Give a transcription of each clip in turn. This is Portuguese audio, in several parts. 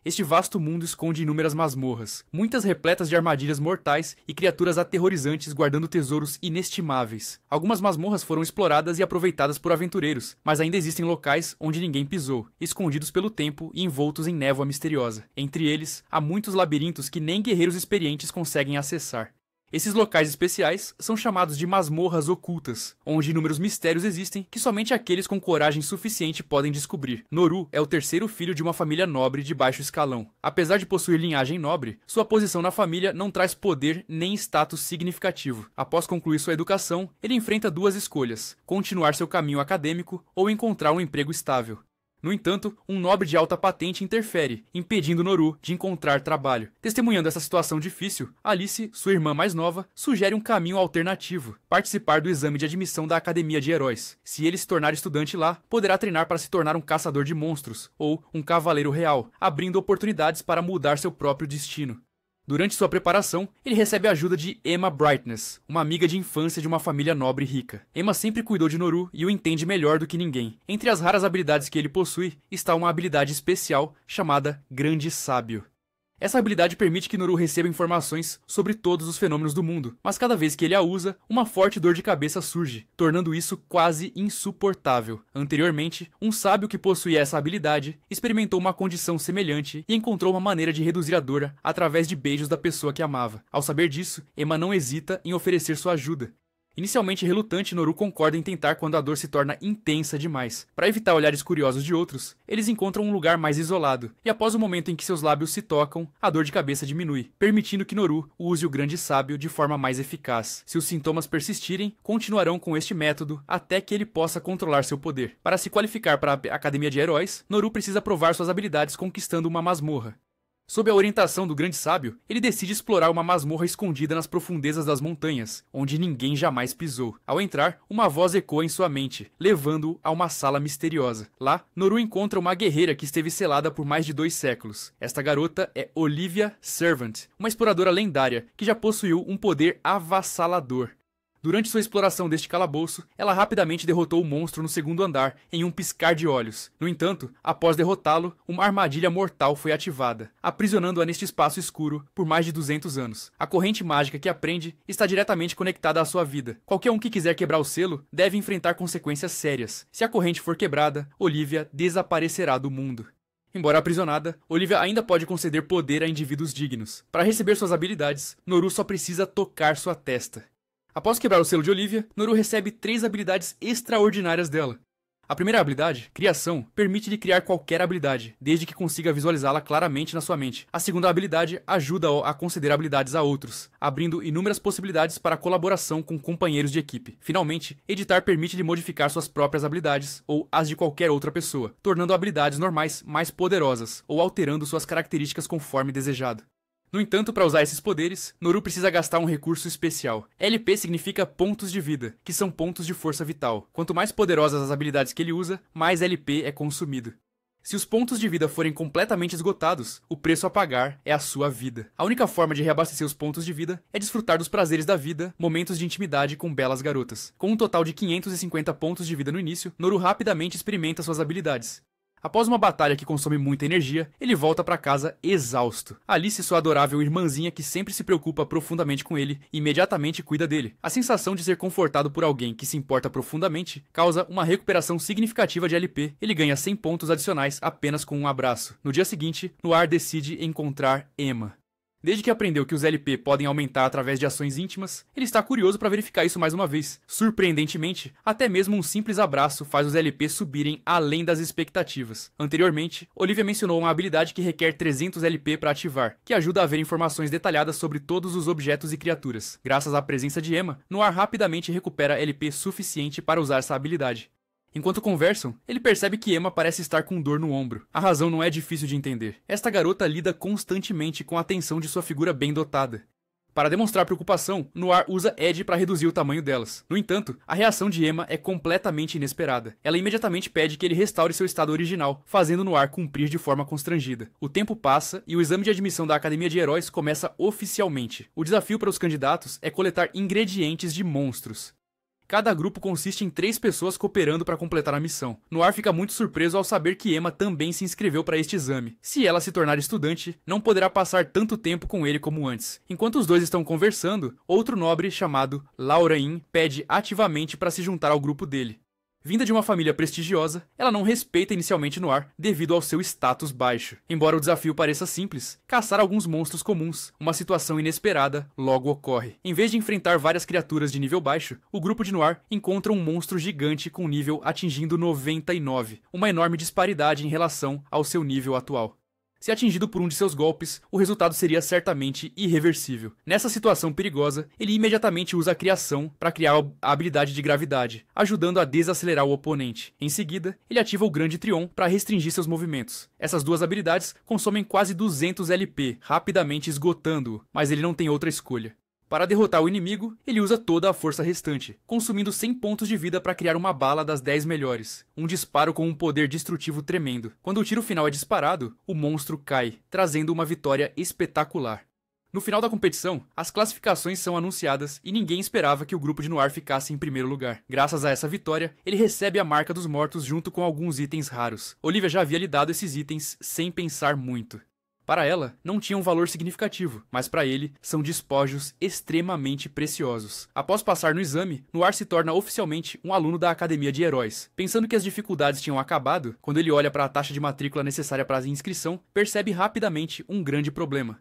Este vasto mundo esconde inúmeras masmorras, muitas repletas de armadilhas mortais e criaturas aterrorizantes guardando tesouros inestimáveis. Algumas masmorras foram exploradas e aproveitadas por aventureiros, mas ainda existem locais onde ninguém pisou, escondidos pelo tempo e envoltos em névoa misteriosa. Entre eles, há muitos labirintos que nem guerreiros experientes conseguem acessar. Esses locais especiais são chamados de masmorras ocultas, onde inúmeros mistérios existem que somente aqueles com coragem suficiente podem descobrir. Noru é o terceiro filho de uma família nobre de baixo escalão. Apesar de possuir linhagem nobre, sua posição na família não traz poder nem status significativo. Após concluir sua educação, ele enfrenta duas escolhas: continuar seu caminho acadêmico ou encontrar um emprego estável. No entanto, um nobre de alta patente interfere, impedindo Noru de encontrar trabalho. Testemunhando essa situação difícil, Alice, sua irmã mais nova, sugere um caminho alternativo: participar do exame de admissão da Academia de Heróis. Se ele se tornar estudante lá, poderá treinar para se tornar um caçador de monstros, ou um cavaleiro real, abrindo oportunidades para mudar seu próprio destino. Durante sua preparação, ele recebe a ajuda de Emma Brightness, uma amiga de infância de uma família nobre e rica. Emma sempre cuidou de Noru e o entende melhor do que ninguém. Entre as raras habilidades que ele possui, está uma habilidade especial chamada Grande Sábio. Essa habilidade permite que Noru receba informações sobre todos os fenômenos do mundo, mas cada vez que ele a usa, uma forte dor de cabeça surge, tornando isso quase insuportável. Anteriormente, um sábio que possuía essa habilidade experimentou uma condição semelhante e encontrou uma maneira de reduzir a dor através de beijos da pessoa que amava. Ao saber disso, Emma não hesita em oferecer sua ajuda. Inicialmente relutante, Noru concorda em tentar quando a dor se torna intensa demais. Para evitar olhares curiosos de outros, eles encontram um lugar mais isolado, e após o momento em que seus lábios se tocam, a dor de cabeça diminui, permitindo que Noru use o Grande Sábio de forma mais eficaz. Se os sintomas persistirem, continuarão com este método até que ele possa controlar seu poder. Para se qualificar para a Academia de Heróis, Noru precisa provar suas habilidades conquistando uma masmorra. Sob a orientação do Grande Sábio, ele decide explorar uma masmorra escondida nas profundezas das montanhas, onde ninguém jamais pisou. Ao entrar, uma voz ecoa em sua mente, levando-o a uma sala misteriosa. Lá, Noru encontra uma guerreira que esteve selada por mais de 2 séculos. Esta garota é Olivia Servant, uma exploradora lendária que já possuiu um poder avassalador. Durante sua exploração deste calabouço, ela rapidamente derrotou o monstro no segundo andar em um piscar de olhos. No entanto, após derrotá-lo, uma armadilha mortal foi ativada, aprisionando-a neste espaço escuro por mais de 200 anos. A corrente mágica que aprende está diretamente conectada à sua vida. Qualquer um que quiser quebrar o selo deve enfrentar consequências sérias. Se a corrente for quebrada, Olivia desaparecerá do mundo. Embora aprisionada, Olivia ainda pode conceder poder a indivíduos dignos. Para receber suas habilidades, Noru só precisa tocar sua testa. Após quebrar o selo de Olivia, Noru recebe 3 habilidades extraordinárias dela. A primeira habilidade, Criação, permite-lhe criar qualquer habilidade, desde que consiga visualizá-la claramente na sua mente. A segunda habilidade ajuda-o a conceder habilidades a outros, abrindo inúmeras possibilidades para colaboração com companheiros de equipe. Finalmente, Editar permite-lhe modificar suas próprias habilidades, ou as de qualquer outra pessoa, tornando habilidades normais mais poderosas, ou alterando suas características conforme desejado. No entanto, para usar esses poderes, Noru precisa gastar um recurso especial. LP significa pontos de vida, que são pontos de força vital. Quanto mais poderosas as habilidades que ele usa, mais LP é consumido. Se os pontos de vida forem completamente esgotados, o preço a pagar é a sua vida. A única forma de reabastecer os pontos de vida é desfrutar dos prazeres da vida, momentos de intimidade com belas garotas. Com um total de 550 pontos de vida no início, Noru rapidamente experimenta suas habilidades. Após uma batalha que consome muita energia, ele volta para casa exausto. Alice, sua adorável irmãzinha que sempre se preocupa profundamente com ele, imediatamente cuida dele. A sensação de ser confortado por alguém que se importa profundamente causa uma recuperação significativa de LP. Ele ganha 100 pontos adicionais apenas com um abraço. No dia seguinte, Noir decide encontrar Emma. Desde que aprendeu que os LP podem aumentar através de ações íntimas, ele está curioso para verificar isso mais uma vez. Surpreendentemente, até mesmo um simples abraço faz os LP subirem além das expectativas. Anteriormente, Olivia mencionou uma habilidade que requer 300 LP para ativar, que ajuda a ver informações detalhadas sobre todos os objetos e criaturas. Graças à presença de Emma, Noir rapidamente recupera LP suficiente para usar essa habilidade. Enquanto conversam, ele percebe que Emma parece estar com dor no ombro. A razão não é difícil de entender. Esta garota lida constantemente com a tensão de sua figura bem dotada. Para demonstrar preocupação, Noir usa Ed para reduzir o tamanho delas. No entanto, a reação de Emma é completamente inesperada. Ela imediatamente pede que ele restaure seu estado original, fazendo Noir cumprir de forma constrangida. O tempo passa e o exame de admissão da Academia de Heróis começa oficialmente. O desafio para os candidatos é coletar ingredientes de monstros. Cada grupo consiste em 3 pessoas cooperando para completar a missão. Noir fica muito surpreso ao saber que Emma também se inscreveu para este exame. Se ela se tornar estudante, não poderá passar tanto tempo com ele como antes. Enquanto os dois estão conversando, outro nobre chamado Laurain pede ativamente para se juntar ao grupo dele. Vinda de uma família prestigiosa, ela não respeita inicialmente Noir devido ao seu status baixo. Embora o desafio pareça simples, caçar alguns monstros comuns, uma situação inesperada, logo ocorre. Em vez de enfrentar várias criaturas de nível baixo, o grupo de Noir encontra um monstro gigante com nível atingindo 99, uma enorme disparidade em relação ao seu nível atual. Se atingido por um de seus golpes, o resultado seria certamente irreversível. Nessa situação perigosa, ele imediatamente usa a criação para criar a habilidade de gravidade, ajudando a desacelerar o oponente. Em seguida, ele ativa o Grande Trion para restringir seus movimentos. Essas duas habilidades consomem quase 200 LP, rapidamente esgotando-o, mas ele não tem outra escolha. Para derrotar o inimigo, ele usa toda a força restante, consumindo 100 pontos de vida para criar uma bala das 10 melhores. Um disparo com um poder destrutivo tremendo. Quando o tiro final é disparado, o monstro cai, trazendo uma vitória espetacular. No final da competição, as classificações são anunciadas e ninguém esperava que o grupo de Noir ficasse em primeiro lugar. Graças a essa vitória, ele recebe a Marca dos Mortos junto com alguns itens raros. Olivia já havia lhe dado esses itens sem pensar muito. Para ela, não tinha um valor significativo, mas para ele, são despojos extremamente preciosos. Após passar no exame, Noir se torna oficialmente um aluno da Academia de Heróis. Pensando que as dificuldades tinham acabado, quando ele olha para a taxa de matrícula necessária para a inscrição, percebe rapidamente um grande problema.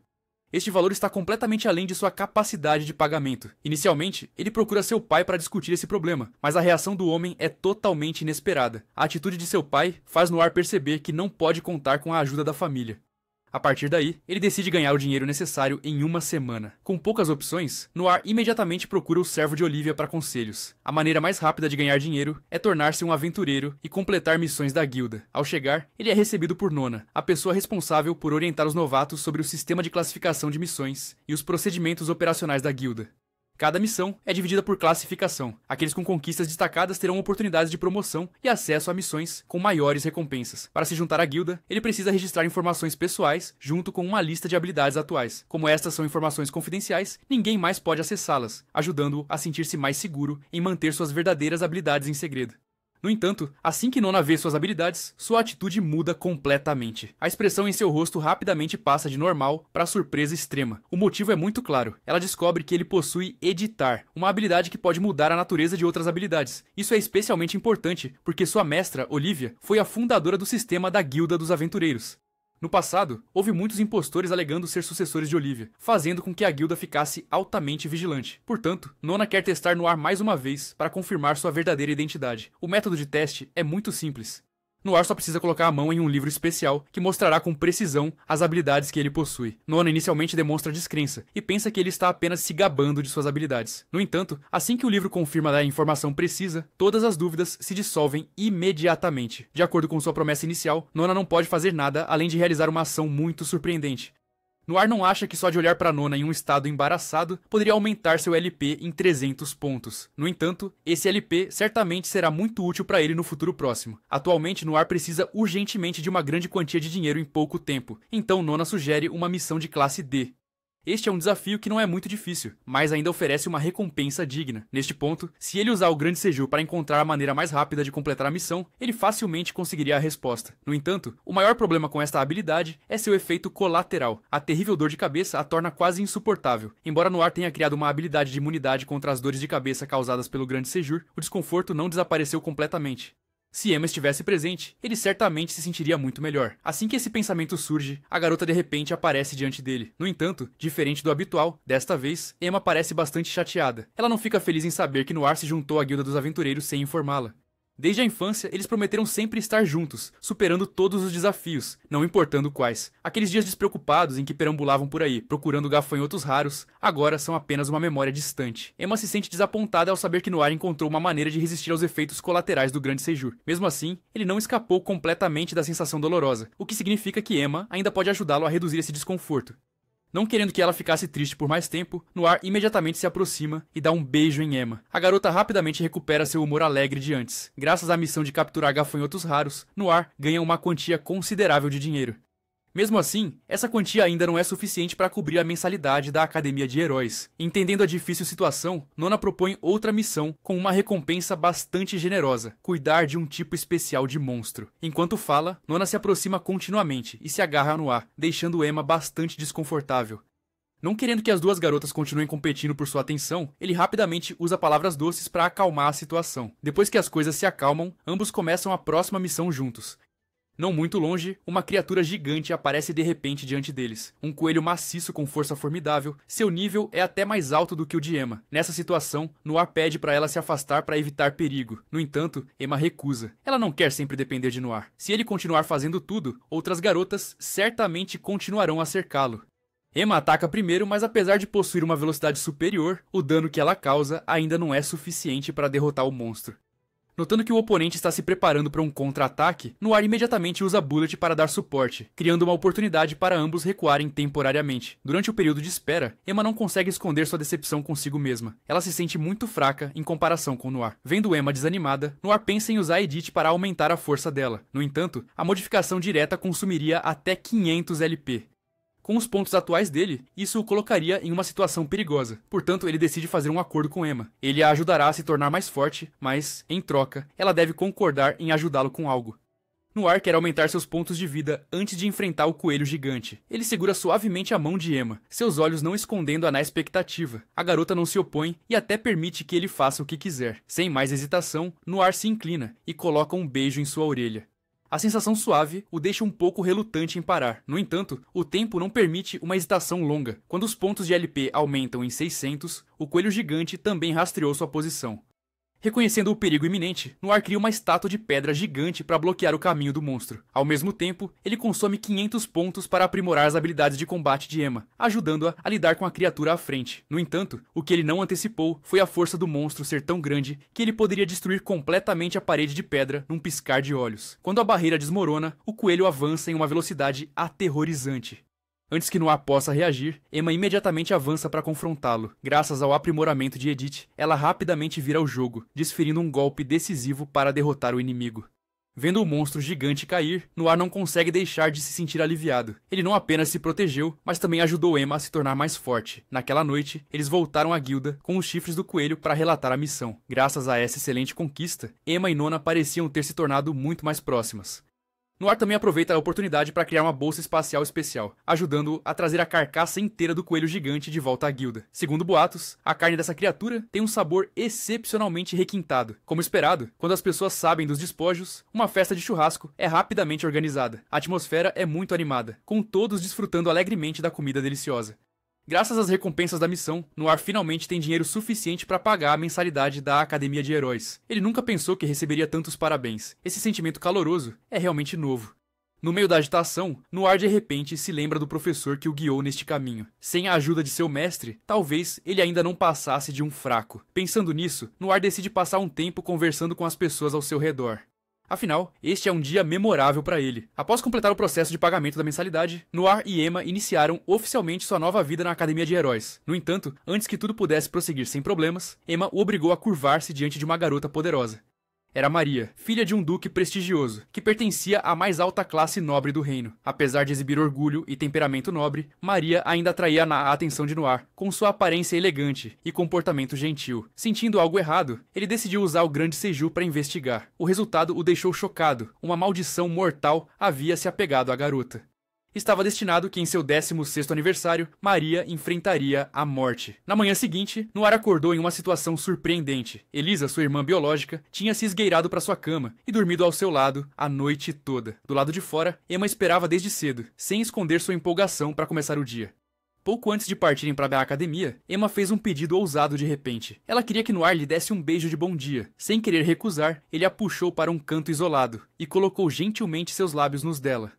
Este valor está completamente além de sua capacidade de pagamento. Inicialmente, ele procura seu pai para discutir esse problema, mas a reação do homem é totalmente inesperada. A atitude de seu pai faz Noir perceber que não pode contar com a ajuda da família. A partir daí, ele decide ganhar o dinheiro necessário em uma semana. Com poucas opções, Noir imediatamente procura o servo de Olivia para conselhos. A maneira mais rápida de ganhar dinheiro é tornar-se um aventureiro e completar missões da guilda. Ao chegar, ele é recebido por Nona, a pessoa responsável por orientar os novatos sobre o sistema de classificação de missões e os procedimentos operacionais da guilda. Cada missão é dividida por classificação. Aqueles com conquistas destacadas terão oportunidades de promoção e acesso a missões com maiores recompensas. Para se juntar à guilda, ele precisa registrar informações pessoais junto com uma lista de habilidades atuais. Como estas são informações confidenciais, ninguém mais pode acessá-las, ajudando-o a sentir-se mais seguro em manter suas verdadeiras habilidades em segredo. No entanto, assim que Nona vê suas habilidades, sua atitude muda completamente. A expressão em seu rosto rapidamente passa de normal para surpresa extrema. O motivo é muito claro. Ela descobre que ele possui Editar, uma habilidade que pode mudar a natureza de outras habilidades. Isso é especialmente importante porque sua mestra, Olivia, foi a fundadora do sistema da Guilda dos Aventureiros. No passado, houve muitos impostores alegando ser sucessores de Olivia, fazendo com que a guilda ficasse altamente vigilante. Portanto, Nona quer testar Noir mais uma vez para confirmar sua verdadeira identidade. O método de teste é muito simples. Noir só precisa colocar a mão em um livro especial que mostrará com precisão as habilidades que ele possui. Nona inicialmente demonstra descrença e pensa que ele está apenas se gabando de suas habilidades. No entanto, assim que o livro confirma a informação precisa, todas as dúvidas se dissolvem imediatamente. De acordo com sua promessa inicial, Nona não pode fazer nada além de realizar uma ação muito surpreendente. Noir não acha que só de olhar para Nona em um estado embaraçado poderia aumentar seu LP em 300 pontos. No entanto, esse LP certamente será muito útil para ele no futuro próximo. Atualmente, Noir precisa urgentemente de uma grande quantia de dinheiro em pouco tempo, então Nona sugere uma missão de classe D. Este é um desafio que não é muito difícil, mas ainda oferece uma recompensa digna. Neste ponto, se ele usar o Grande Seju para encontrar a maneira mais rápida de completar a missão, ele facilmente conseguiria a resposta. No entanto, o maior problema com esta habilidade é seu efeito colateral. A terrível dor de cabeça a torna quase insuportável. Embora Noir tenha criado uma habilidade de imunidade contra as dores de cabeça causadas pelo Grande Sejur, o desconforto não desapareceu completamente. Se Emma estivesse presente, ele certamente se sentiria muito melhor. Assim que esse pensamento surge, a garota de repente aparece diante dele. No entanto, diferente do habitual, desta vez, Emma parece bastante chateada. Ela não fica feliz em saber que Noir se juntou à Guilda dos Aventureiros sem informá-la. Desde a infância, eles prometeram sempre estar juntos, superando todos os desafios, não importando quais. Aqueles dias despreocupados em que perambulavam por aí, procurando gafanhotos raros, agora são apenas uma memória distante. Emma se sente desapontada ao saber que Noir encontrou uma maneira de resistir aos efeitos colaterais do Grande Sejur. Mesmo assim, ele não escapou completamente da sensação dolorosa, o que significa que Emma ainda pode ajudá-lo a reduzir esse desconforto. Não querendo que ela ficasse triste por mais tempo, Noir imediatamente se aproxima e dá um beijo em Emma. A garota rapidamente recupera seu humor alegre de antes. Graças à missão de capturar gafanhotos raros, Noir ganha uma quantia considerável de dinheiro. Mesmo assim, essa quantia ainda não é suficiente para cobrir a mensalidade da Academia de Heróis. Entendendo a difícil situação, Nona propõe outra missão com uma recompensa bastante generosa: cuidar de um tipo especial de monstro. Enquanto fala, Nona se aproxima continuamente e se agarra a Noir, deixando Emma bastante desconfortável. Não querendo que as duas garotas continuem competindo por sua atenção, ele rapidamente usa palavras doces para acalmar a situação. Depois que as coisas se acalmam, ambos começam a próxima missão juntos. Não muito longe, uma criatura gigante aparece de repente diante deles. Um coelho maciço com força formidável, seu nível é até mais alto do que o de Emma. Nessa situação, Noir pede para ela se afastar para evitar perigo. No entanto, Emma recusa. Ela não quer sempre depender de Noir. Se ele continuar fazendo tudo, outras garotas certamente continuarão a cercá-lo. Emma ataca primeiro, mas apesar de possuir uma velocidade superior, o dano que ela causa ainda não é suficiente para derrotar o monstro. Notando que o oponente está se preparando para um contra-ataque, Noir imediatamente usa Bullet para dar suporte, criando uma oportunidade para ambos recuarem temporariamente. Durante o período de espera, Emma não consegue esconder sua decepção consigo mesma. Ela se sente muito fraca em comparação com Noir. Vendo Emma desanimada, Noir pensa em usar Edith para aumentar a força dela. No entanto, a modificação direta consumiria até 500 LP. Com os pontos atuais dele, isso o colocaria em uma situação perigosa. Portanto, ele decide fazer um acordo com Emma. Ele a ajudará a se tornar mais forte, mas, em troca, ela deve concordar em ajudá-lo com algo. Noir quer aumentar seus pontos de vida antes de enfrentar o coelho gigante. Ele segura suavemente a mão de Emma, seus olhos não escondendo-a na expectativa. A garota não se opõe e até permite que ele faça o que quiser. Sem mais hesitação, Noir se inclina e coloca um beijo em sua orelha. A sensação suave o deixa um pouco relutante em parar. No entanto, o tempo não permite uma hesitação longa. Quando os pontos de LP aumentam em 600, o coelho gigante também rastreou sua posição. Reconhecendo o perigo iminente, Noir cria uma estátua de pedra gigante para bloquear o caminho do monstro. Ao mesmo tempo, ele consome 500 pontos para aprimorar as habilidades de combate de Emma, ajudando-a a lidar com a criatura à frente. No entanto, o que ele não antecipou foi a força do monstro ser tão grande que ele poderia destruir completamente a parede de pedra num piscar de olhos. Quando a barreira desmorona, o coelho avança em uma velocidade aterrorizante. Antes que Noir possa reagir, Emma imediatamente avança para confrontá-lo. Graças ao aprimoramento de Edith, ela rapidamente vira o jogo, desferindo um golpe decisivo para derrotar o inimigo. Vendo o monstro gigante cair, Noir não consegue deixar de se sentir aliviado. Ele não apenas se protegeu, mas também ajudou Emma a se tornar mais forte. Naquela noite, eles voltaram à guilda com os chifres do coelho para relatar a missão. Graças a essa excelente conquista, Emma e Nona pareciam ter se tornado muito mais próximas. Noir também aproveita a oportunidade para criar uma bolsa espacial especial, ajudando-o a trazer a carcaça inteira do coelho gigante de volta à guilda. Segundo boatos, a carne dessa criatura tem um sabor excepcionalmente requintado. Como esperado, quando as pessoas sabem dos despojos, uma festa de churrasco é rapidamente organizada. A atmosfera é muito animada, com todos desfrutando alegremente da comida deliciosa. Graças às recompensas da missão, Noir finalmente tem dinheiro suficiente para pagar a mensalidade da Academia de Heróis. Ele nunca pensou que receberia tantos parabéns. Esse sentimento caloroso é realmente novo. No meio da agitação, Noir de repente se lembra do professor que o guiou neste caminho. Sem a ajuda de seu mestre, talvez ele ainda não passasse de um fraco. Pensando nisso, Noir decide passar um tempo conversando com as pessoas ao seu redor. Afinal, este é um dia memorável para ele. Após completar o processo de pagamento da mensalidade, Noir e Emma iniciaram oficialmente sua nova vida na Academia de Heróis. No entanto, antes que tudo pudesse prosseguir sem problemas, Emma o obrigou a curvar-se diante de uma garota poderosa. Era Maria, filha de um duque prestigioso, que pertencia à mais alta classe nobre do reino. Apesar de exibir orgulho e temperamento nobre, Maria ainda atraía a atenção de Noir, com sua aparência elegante e comportamento gentil. Sentindo algo errado, ele decidiu usar o grande Seju para investigar. O resultado o deixou chocado. Uma maldição mortal havia se apegado à garota. Estava destinado que em seu 16º aniversário, Maria enfrentaria a morte. Na manhã seguinte, Noir acordou em uma situação surpreendente. Elisa, sua irmã biológica, tinha se esgueirado para sua cama e dormido ao seu lado a noite toda. Do lado de fora, Emma esperava desde cedo, sem esconder sua empolgação para começar o dia. Pouco antes de partirem para a academia, Emma fez um pedido ousado de repente. Ela queria que Noir lhe desse um beijo de bom dia. Sem querer recusar, ele a puxou para um canto isolado e colocou gentilmente seus lábios nos dela.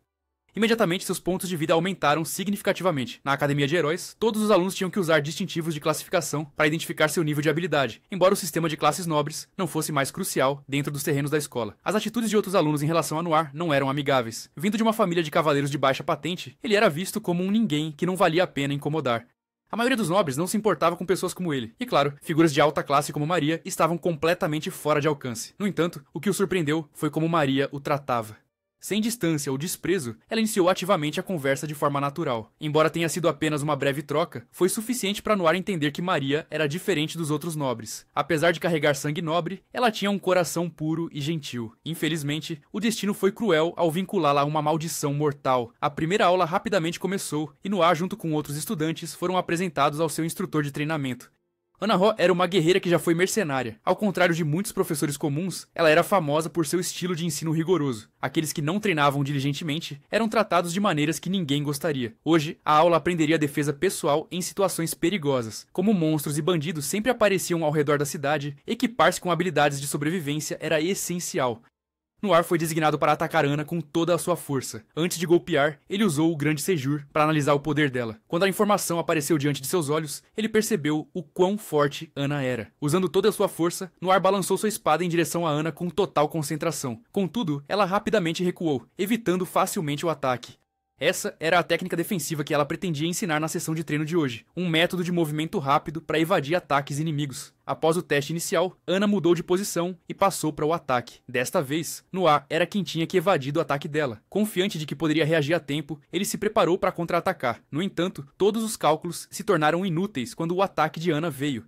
Imediatamente, seus pontos de vida aumentaram significativamente. Na Academia de Heróis, todos os alunos tinham que usar distintivos de classificação para identificar seu nível de habilidade, embora o sistema de classes nobres não fosse mais crucial dentro dos terrenos da escola. As atitudes de outros alunos em relação a Noir não eram amigáveis. Vindo de uma família de cavaleiros de baixa patente, ele era visto como um ninguém que não valia a pena incomodar. A maioria dos nobres não se importava com pessoas como ele. E claro, figuras de alta classe como Maria estavam completamente fora de alcance. No entanto, o que o surpreendeu foi como Maria o tratava. Sem distância ou desprezo, ela iniciou ativamente a conversa de forma natural. Embora tenha sido apenas uma breve troca, foi suficiente para Noir entender que Maria era diferente dos outros nobres. Apesar de carregar sangue nobre, ela tinha um coração puro e gentil. Infelizmente, o destino foi cruel ao vinculá-la a uma maldição mortal. A primeira aula rapidamente começou e Noir, junto com outros estudantes, foram apresentados ao seu instrutor de treinamento. Ana Ro era uma guerreira que já foi mercenária. Ao contrário de muitos professores comuns, ela era famosa por seu estilo de ensino rigoroso. Aqueles que não treinavam diligentemente eram tratados de maneiras que ninguém gostaria. Hoje, a aula aprenderia a defesa pessoal em situações perigosas. Como monstros e bandidos sempre apareciam ao redor da cidade, equipar-se com habilidades de sobrevivência era essencial. Noir foi designado para atacar Ana com toda a sua força. Antes de golpear, ele usou o Grande Sejur para analisar o poder dela. Quando a informação apareceu diante de seus olhos, ele percebeu o quão forte Ana era. Usando toda a sua força, Noir balançou sua espada em direção a Ana com total concentração. Contudo, ela rapidamente recuou, evitando facilmente o ataque. Essa era a técnica defensiva que ela pretendia ensinar na sessão de treino de hoje, um método de movimento rápido para evadir ataques inimigos. Após o teste inicial, Ana mudou de posição e passou para o ataque. Desta vez, Noir era quem tinha que evadir o ataque dela. Confiante de que poderia reagir a tempo, ele se preparou para contra-atacar. No entanto, todos os cálculos se tornaram inúteis quando o ataque de Ana veio.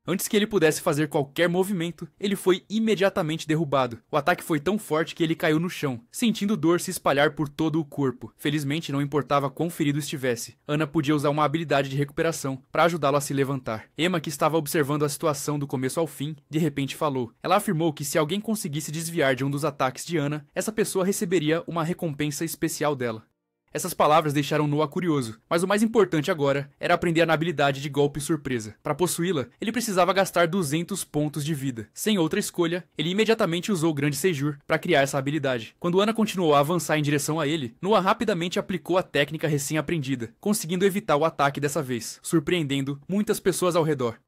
Antes que ele pudesse fazer qualquer movimento, ele foi imediatamente derrubado. O ataque foi tão forte que ele caiu no chão, sentindo dor se espalhar por todo o corpo. Felizmente, não importava quão ferido estivesse. Ana podia usar uma habilidade de recuperação para ajudá-lo a se levantar. Emma, que estava observando a situação do começo ao fim, de repente falou. Ela afirmou que se alguém conseguisse desviar de um dos ataques de Ana, essa pessoa receberia uma recompensa especial dela. Essas palavras deixaram Noah curioso, mas o mais importante agora era aprender a habilidade de golpe surpresa. Para possuí-la, ele precisava gastar 200 pontos de vida. Sem outra escolha, ele imediatamente usou o Grande Sejur para criar essa habilidade. Quando Ana continuou a avançar em direção a ele, Noah rapidamente aplicou a técnica recém-aprendida, conseguindo evitar o ataque dessa vez, surpreendendo muitas pessoas ao redor.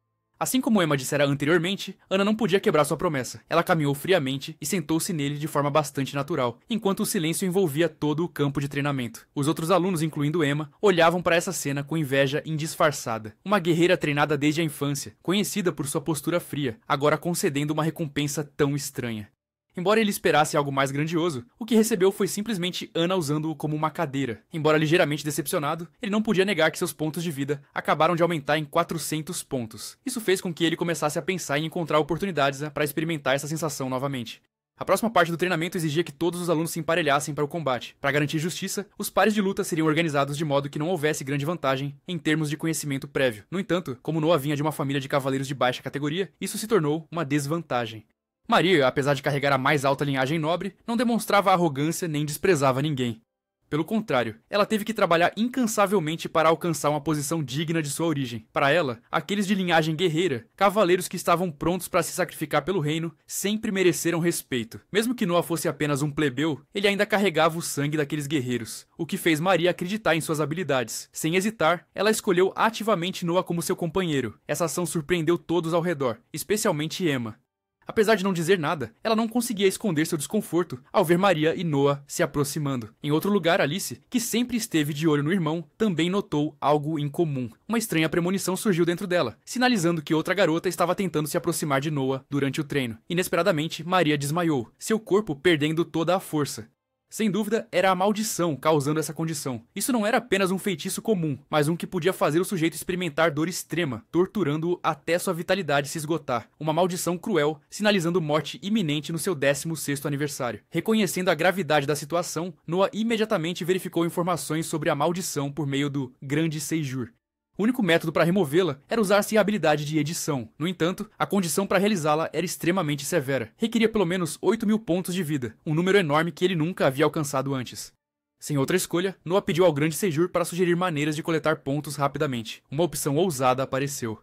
Assim como Emma dissera anteriormente, Ana não podia quebrar sua promessa. Ela caminhou friamente e sentou-se nele de forma bastante natural, enquanto o silêncio envolvia todo o campo de treinamento. Os outros alunos, incluindo Emma, olhavam para essa cena com inveja indisfarçada. Uma guerreira treinada desde a infância, conhecida por sua postura fria, agora concedendo uma recompensa tão estranha. Embora ele esperasse algo mais grandioso, o que recebeu foi simplesmente Ana usando-o como uma cadeira. Embora ligeiramente decepcionado, ele não podia negar que seus pontos de vida acabaram de aumentar em 400 pontos. Isso fez com que ele começasse a pensar em encontrar oportunidades para experimentar essa sensação novamente. A próxima parte do treinamento exigia que todos os alunos se emparelhassem para o combate. Para garantir justiça, os pares de luta seriam organizados de modo que não houvesse grande vantagem em termos de conhecimento prévio. No entanto, como Noah vinha de uma família de cavaleiros de baixa categoria, isso se tornou uma desvantagem. Maria, apesar de carregar a mais alta linhagem nobre, não demonstrava arrogância nem desprezava ninguém. Pelo contrário, ela teve que trabalhar incansavelmente para alcançar uma posição digna de sua origem. Para ela, aqueles de linhagem guerreira, cavaleiros que estavam prontos para se sacrificar pelo reino, sempre mereceram respeito. Mesmo que Noah fosse apenas um plebeu, ele ainda carregava o sangue daqueles guerreiros, o que fez Maria acreditar em suas habilidades. Sem hesitar, ela escolheu ativamente Noah como seu companheiro. Essa ação surpreendeu todos ao redor, especialmente Emma. Apesar de não dizer nada, ela não conseguia esconder seu desconforto ao ver Maria e Noah se aproximando. Em outro lugar, Alice, que sempre esteve de olho no irmão, também notou algo incomum. Uma estranha premonição surgiu dentro dela, sinalizando que outra garota estava tentando se aproximar de Noah durante o treino. Inesperadamente, Maria desmaiou, seu corpo perdendo toda a força. Sem dúvida, era a maldição causando essa condição. Isso não era apenas um feitiço comum, mas um que podia fazer o sujeito experimentar dor extrema, torturando-o até sua vitalidade se esgotar. Uma maldição cruel, sinalizando morte iminente no seu 16º aniversário. Reconhecendo a gravidade da situação, Noah imediatamente verificou informações sobre a maldição por meio do Grande Sejur. O único método para removê-la era usar-se a habilidade de edição. No entanto, a condição para realizá-la era extremamente severa. Requeria pelo menos 8.000 pontos de vida, um número enorme que ele nunca havia alcançado antes. Sem outra escolha, Noah pediu ao Grande Sejur para sugerir maneiras de coletar pontos rapidamente. Uma opção ousada apareceu.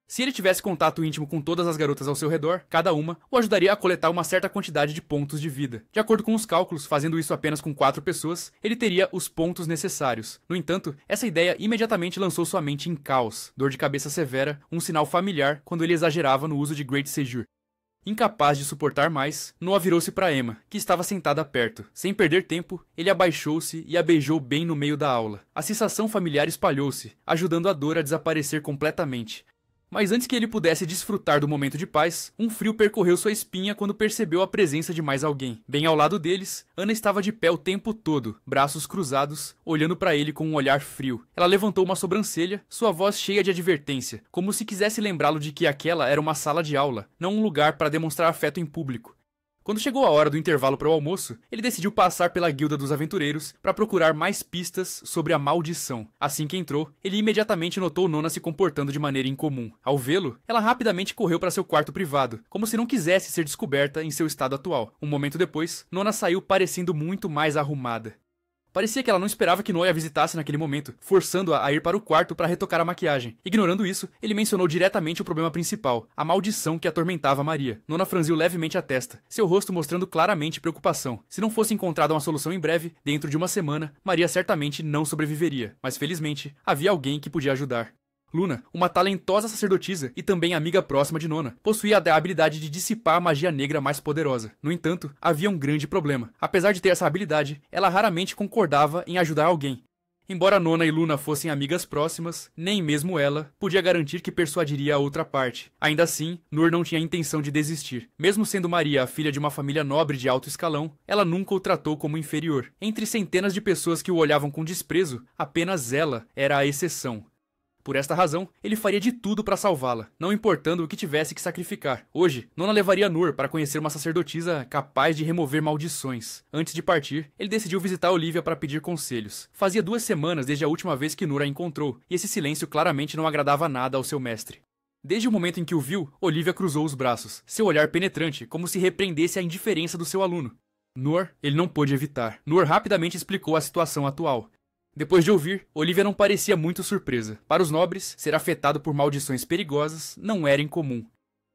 Se ele tivesse contato íntimo com todas as garotas ao seu redor, cada uma o ajudaria a coletar uma certa quantidade de pontos de vida. De acordo com os cálculos, fazendo isso apenas com 4 pessoas, ele teria os pontos necessários. No entanto, essa ideia imediatamente lançou sua mente em caos, dor de cabeça severa, um sinal familiar quando ele exagerava no uso de Great Sejur. Incapaz de suportar mais, Noah virou-se para Emma, que estava sentada perto. Sem perder tempo, ele abaixou-se e a beijou bem no meio da aula. A sensação familiar espalhou-se, ajudando a dor a desaparecer completamente. Mas antes que ele pudesse desfrutar do momento de paz, um frio percorreu sua espinha quando percebeu a presença de mais alguém. Bem ao lado deles, Ana estava de pé o tempo todo, braços cruzados, olhando para ele com um olhar frio. Ela levantou uma sobrancelha, sua voz cheia de advertência, como se quisesse lembrá-lo de que aquela era uma sala de aula, não um lugar para demonstrar afeto em público. Quando chegou a hora do intervalo para o almoço, ele decidiu passar pela Guilda dos Aventureiros para procurar mais pistas sobre a maldição. Assim que entrou, ele imediatamente notou Nona se comportando de maneira incomum. Ao vê-lo, ela rapidamente correu para seu quarto privado, como se não quisesse ser descoberta em seu estado atual. Um momento depois, Nona saiu parecendo muito mais arrumada. Parecia que ela não esperava que Noe a visitasse naquele momento, forçando-a a ir para o quarto para retocar a maquiagem. Ignorando isso, ele mencionou diretamente o problema principal, a maldição que atormentava Maria. Nona franziu levemente a testa, seu rosto mostrando claramente preocupação. Se não fosse encontrada uma solução em breve, dentro de uma semana, Maria certamente não sobreviveria. Mas felizmente, havia alguém que podia ajudar. Luna, uma talentosa sacerdotisa e também amiga próxima de Nona, possuía a habilidade de dissipar a magia negra mais poderosa. No entanto, havia um grande problema. Apesar de ter essa habilidade, ela raramente concordava em ajudar alguém. Embora Nona e Luna fossem amigas próximas, nem mesmo ela podia garantir que persuadiria a outra parte. Ainda assim, Nur não tinha intenção de desistir. Mesmo sendo Maria a filha de uma família nobre de alto escalão, ela nunca o tratou como inferior. Entre centenas de pessoas que o olhavam com desprezo, apenas ela era a exceção. Por esta razão, ele faria de tudo para salvá-la, não importando o que tivesse que sacrificar. Hoje, Nona levaria Nur para conhecer uma sacerdotisa capaz de remover maldições. Antes de partir, ele decidiu visitar Olivia para pedir conselhos. Fazia 2 semanas desde a última vez que Nur a encontrou, e esse silêncio claramente não agradava nada ao seu mestre. Desde o momento em que o viu, Olivia cruzou os braços, seu olhar penetrante, como se repreendesse a indiferença do seu aluno. Nur, ele não pôde evitar. Nur rapidamente explicou a situação atual. Depois de ouvir, Olivia não parecia muito surpresa. Para os nobres, ser afetado por maldições perigosas não era incomum.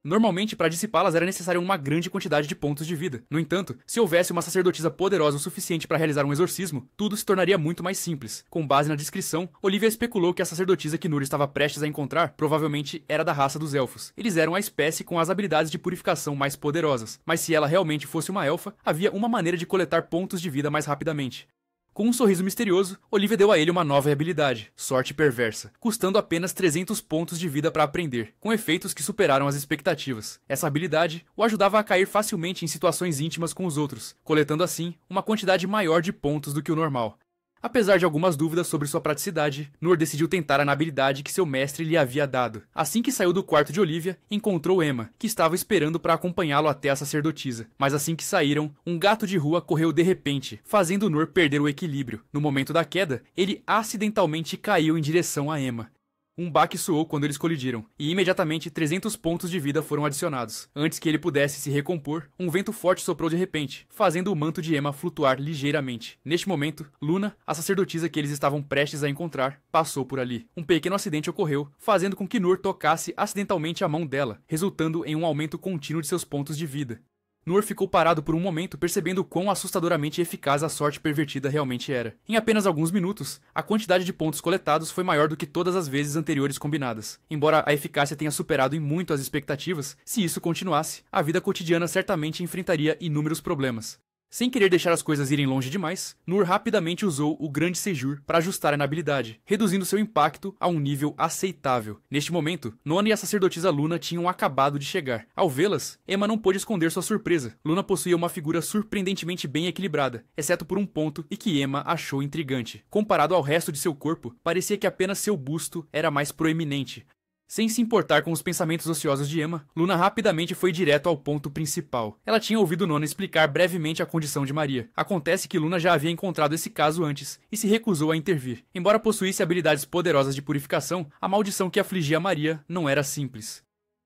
Normalmente, para dissipá-las era necessária uma grande quantidade de pontos de vida. No entanto, se houvesse uma sacerdotisa poderosa o suficiente para realizar um exorcismo, tudo se tornaria muito mais simples. Com base na descrição, Olivia especulou que a sacerdotisa que Nur estava prestes a encontrar provavelmente era da raça dos elfos. Eles eram a espécie com as habilidades de purificação mais poderosas. Mas se ela realmente fosse uma elfa, havia uma maneira de coletar pontos de vida mais rapidamente. Com um sorriso misterioso, Olivia deu a ele uma nova habilidade, Sorte Perversa, custando apenas 300 pontos de vida para aprender, com efeitos que superaram as expectativas. Essa habilidade o ajudava a cair facilmente em situações íntimas com os outros, coletando assim uma quantidade maior de pontos do que o normal. Apesar de algumas dúvidas sobre sua praticidade, Nur decidiu tentar a habilidade que seu mestre lhe havia dado. Assim que saiu do quarto de Olivia, encontrou Emma, que estava esperando para acompanhá-lo até a sacerdotisa. Mas assim que saíram, um gato de rua correu de repente, fazendo Nur perder o equilíbrio. No momento da queda, ele acidentalmente caiu em direção a Emma. Um baque soou quando eles colidiram, e imediatamente 300 pontos de vida foram adicionados. Antes que ele pudesse se recompor, um vento forte soprou de repente, fazendo o manto de Emma flutuar ligeiramente. Neste momento, Luna, a sacerdotisa que eles estavam prestes a encontrar, passou por ali. Um pequeno acidente ocorreu, fazendo com que Nur tocasse acidentalmente a mão dela, resultando em um aumento contínuo de seus pontos de vida. Nur ficou parado por um momento, percebendo quão assustadoramente eficaz a sorte pervertida realmente era. Em apenas alguns minutos, a quantidade de pontos coletados foi maior do que todas as vezes anteriores combinadas. Embora a eficácia tenha superado em muito as expectativas, se isso continuasse, a vida cotidiana certamente enfrentaria inúmeros problemas. Sem querer deixar as coisas irem longe demais, Nur rapidamente usou o Grande Sejur para ajustar a habilidade, reduzindo seu impacto a um nível aceitável. Neste momento, Nona e a sacerdotisa Luna tinham acabado de chegar. Ao vê-las, Emma não pôde esconder sua surpresa. Luna possuía uma figura surpreendentemente bem equilibrada, exceto por um ponto e que Emma achou intrigante. Comparado ao resto de seu corpo, parecia que apenas seu busto era mais proeminente. Sem se importar com os pensamentos ociosos de Emma, Luna rapidamente foi direto ao ponto principal. Ela tinha ouvido Nona explicar brevemente a condição de Maria. Acontece que Luna já havia encontrado esse caso antes e se recusou a intervir. Embora possuísse habilidades poderosas de purificação, a maldição que afligia Maria não era simples.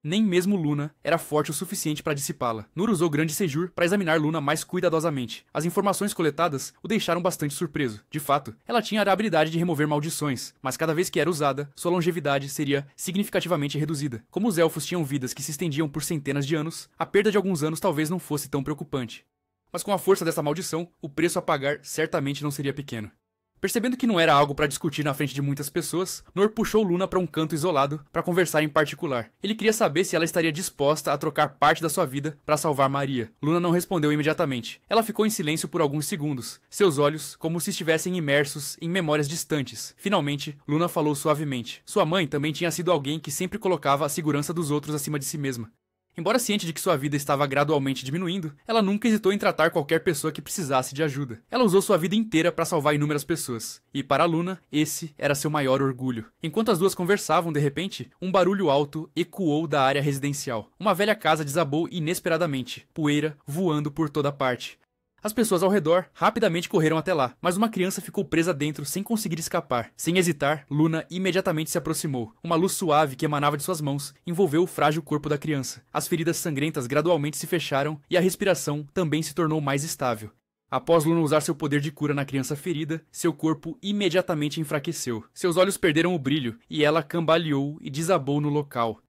Nem mesmo Luna era forte o suficiente para dissipá-la. Nur usou Grande Sejur para examinar Luna mais cuidadosamente. As informações coletadas o deixaram bastante surpreso. De fato, ela tinha a habilidade de remover maldições, mas cada vez que era usada, sua longevidade seria significativamente reduzida. Como os elfos tinham vidas que se estendiam por centenas de anos, a perda de alguns anos talvez não fosse tão preocupante. Mas com a força dessa maldição, o preço a pagar certamente não seria pequeno. Percebendo que não era algo para discutir na frente de muitas pessoas, Noor puxou Luna para um canto isolado para conversar em particular. Ele queria saber se ela estaria disposta a trocar parte da sua vida para salvar Maria. Luna não respondeu imediatamente. Ela ficou em silêncio por alguns segundos, seus olhos como se estivessem imersos em memórias distantes. Finalmente, Luna falou suavemente. Sua mãe também tinha sido alguém que sempre colocava a segurança dos outros acima de si mesma. Embora ciente de que sua vida estava gradualmente diminuindo, ela nunca hesitou em tratar qualquer pessoa que precisasse de ajuda. Ela usou sua vida inteira para salvar inúmeras pessoas, e para Luna, esse era seu maior orgulho. Enquanto as duas conversavam, de repente, um barulho alto ecoou da área residencial. Uma velha casa desabou inesperadamente, poeira voando por toda parte. As pessoas ao redor rapidamente correram até lá, mas uma criança ficou presa dentro sem conseguir escapar. Sem hesitar, Luna imediatamente se aproximou. Uma luz suave que emanava de suas mãos envolveu o frágil corpo da criança. As feridas sangrentas gradualmente se fecharam e a respiração também se tornou mais estável. Após Luna usar seu poder de cura na criança ferida, seu corpo imediatamente enfraqueceu. Seus olhos perderam o brilho e ela cambaleou e desabou no local.